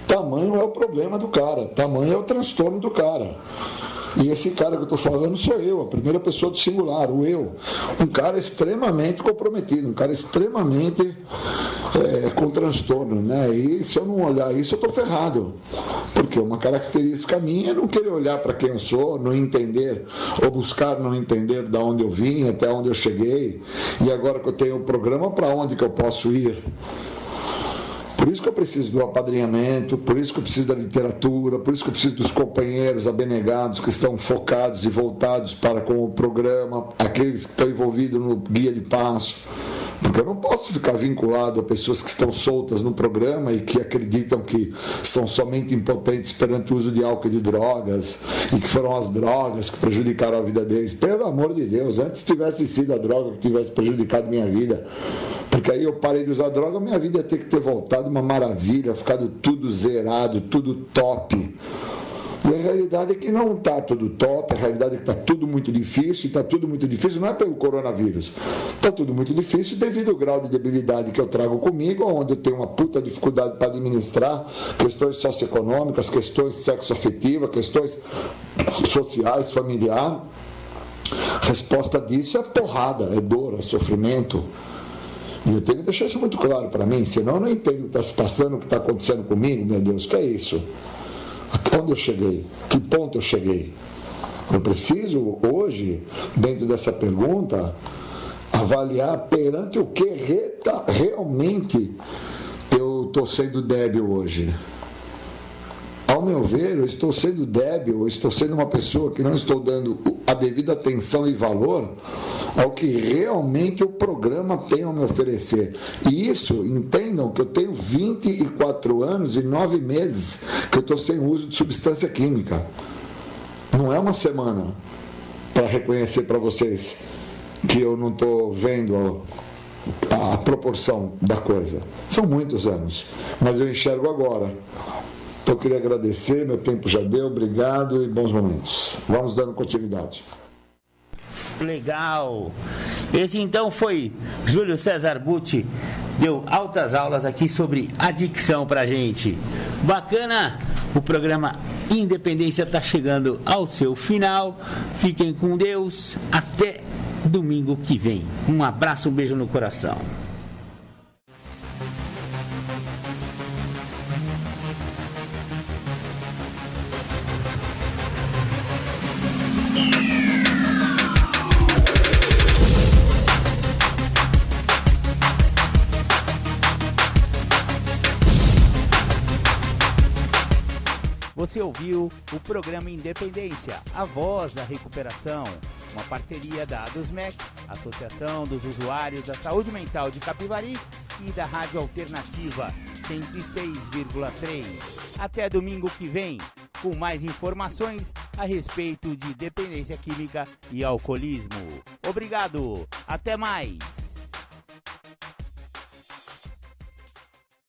Tamanho é o problema do cara, tamanho é o transtorno do cara. E esse cara que eu estou falando sou eu, a primeira pessoa do singular, o eu. Um cara extremamente comprometido, um cara extremamente com transtorno, né? E se eu não olhar isso, eu estou ferrado. Porque uma característica minha é não querer olhar para quem eu sou, não entender, ou buscar não entender de onde eu vim, até onde eu cheguei. E agora que eu tenho o programa, para onde que eu posso ir? Por isso que eu preciso do apadrinhamento, por isso que eu preciso da literatura, por isso que eu preciso dos companheiros abnegados que estão focados e voltados para com o programa, aqueles que estão envolvidos no guia de passo. Porque eu não posso ficar vinculado a pessoas que estão soltas no programa e que acreditam que são somente impotentes perante o uso de álcool e de drogas, e que foram as drogas que prejudicaram a vida deles. Pelo amor de Deus, antes tivesse sido a droga que tivesse prejudicado minha vida. Porque aí eu parei de usar droga, minha vida ia ter que ter voltado uma maravilha, ficado tudo zerado, tudo top. E a realidade é que não está tudo top, a realidade é que está tudo muito difícil, e está tudo muito difícil não é pelo coronavírus, está tudo muito difícil devido ao grau de debilidade que eu trago comigo, onde eu tenho uma puta dificuldade para administrar questões socioeconômicas, questões sexoafetivas, questões sociais, familiar. A resposta disso é porrada, é dor, é sofrimento. E eu tenho que deixar isso muito claro para mim, senão eu não entendo o que está se passando, o que está acontecendo comigo, meu Deus, o que é isso? Onde eu cheguei? Que ponto eu cheguei? Eu preciso, hoje, dentro dessa pergunta, avaliar perante o que realmente eu estou sendo débil hoje. Ao meu ver, eu estou sendo débil, eu estou sendo uma pessoa que não estou dando a devida atenção e valor ao que realmente o programa tem a me oferecer. E isso, entendam que eu tenho 24 anos e 9 meses que eu estou sem uso de substância química. Não é uma semana para reconhecer para vocês que eu não estou vendo a proporção da coisa. São muitos anos, mas eu enxergo agora. Então eu queria agradecer, meu tempo já deu, obrigado e bons momentos. Vamos dando continuidade. Legal. Esse então foi Júlio César Butti, deu altas aulas aqui sobre adicção pra gente. Bacana, o programa Independência está chegando ao seu final. Fiquem com Deus, até domingo que vem. Um abraço, um beijo no coração. Você ouviu o programa Independência, a voz da recuperação, uma parceria da ADUSMEC, Associação dos Usuários da Saúde Mental de Capivari, e da Rádio Alternativa 106,3. Até domingo que vem, com mais informações a respeito de dependência química e alcoolismo. Obrigado, até mais!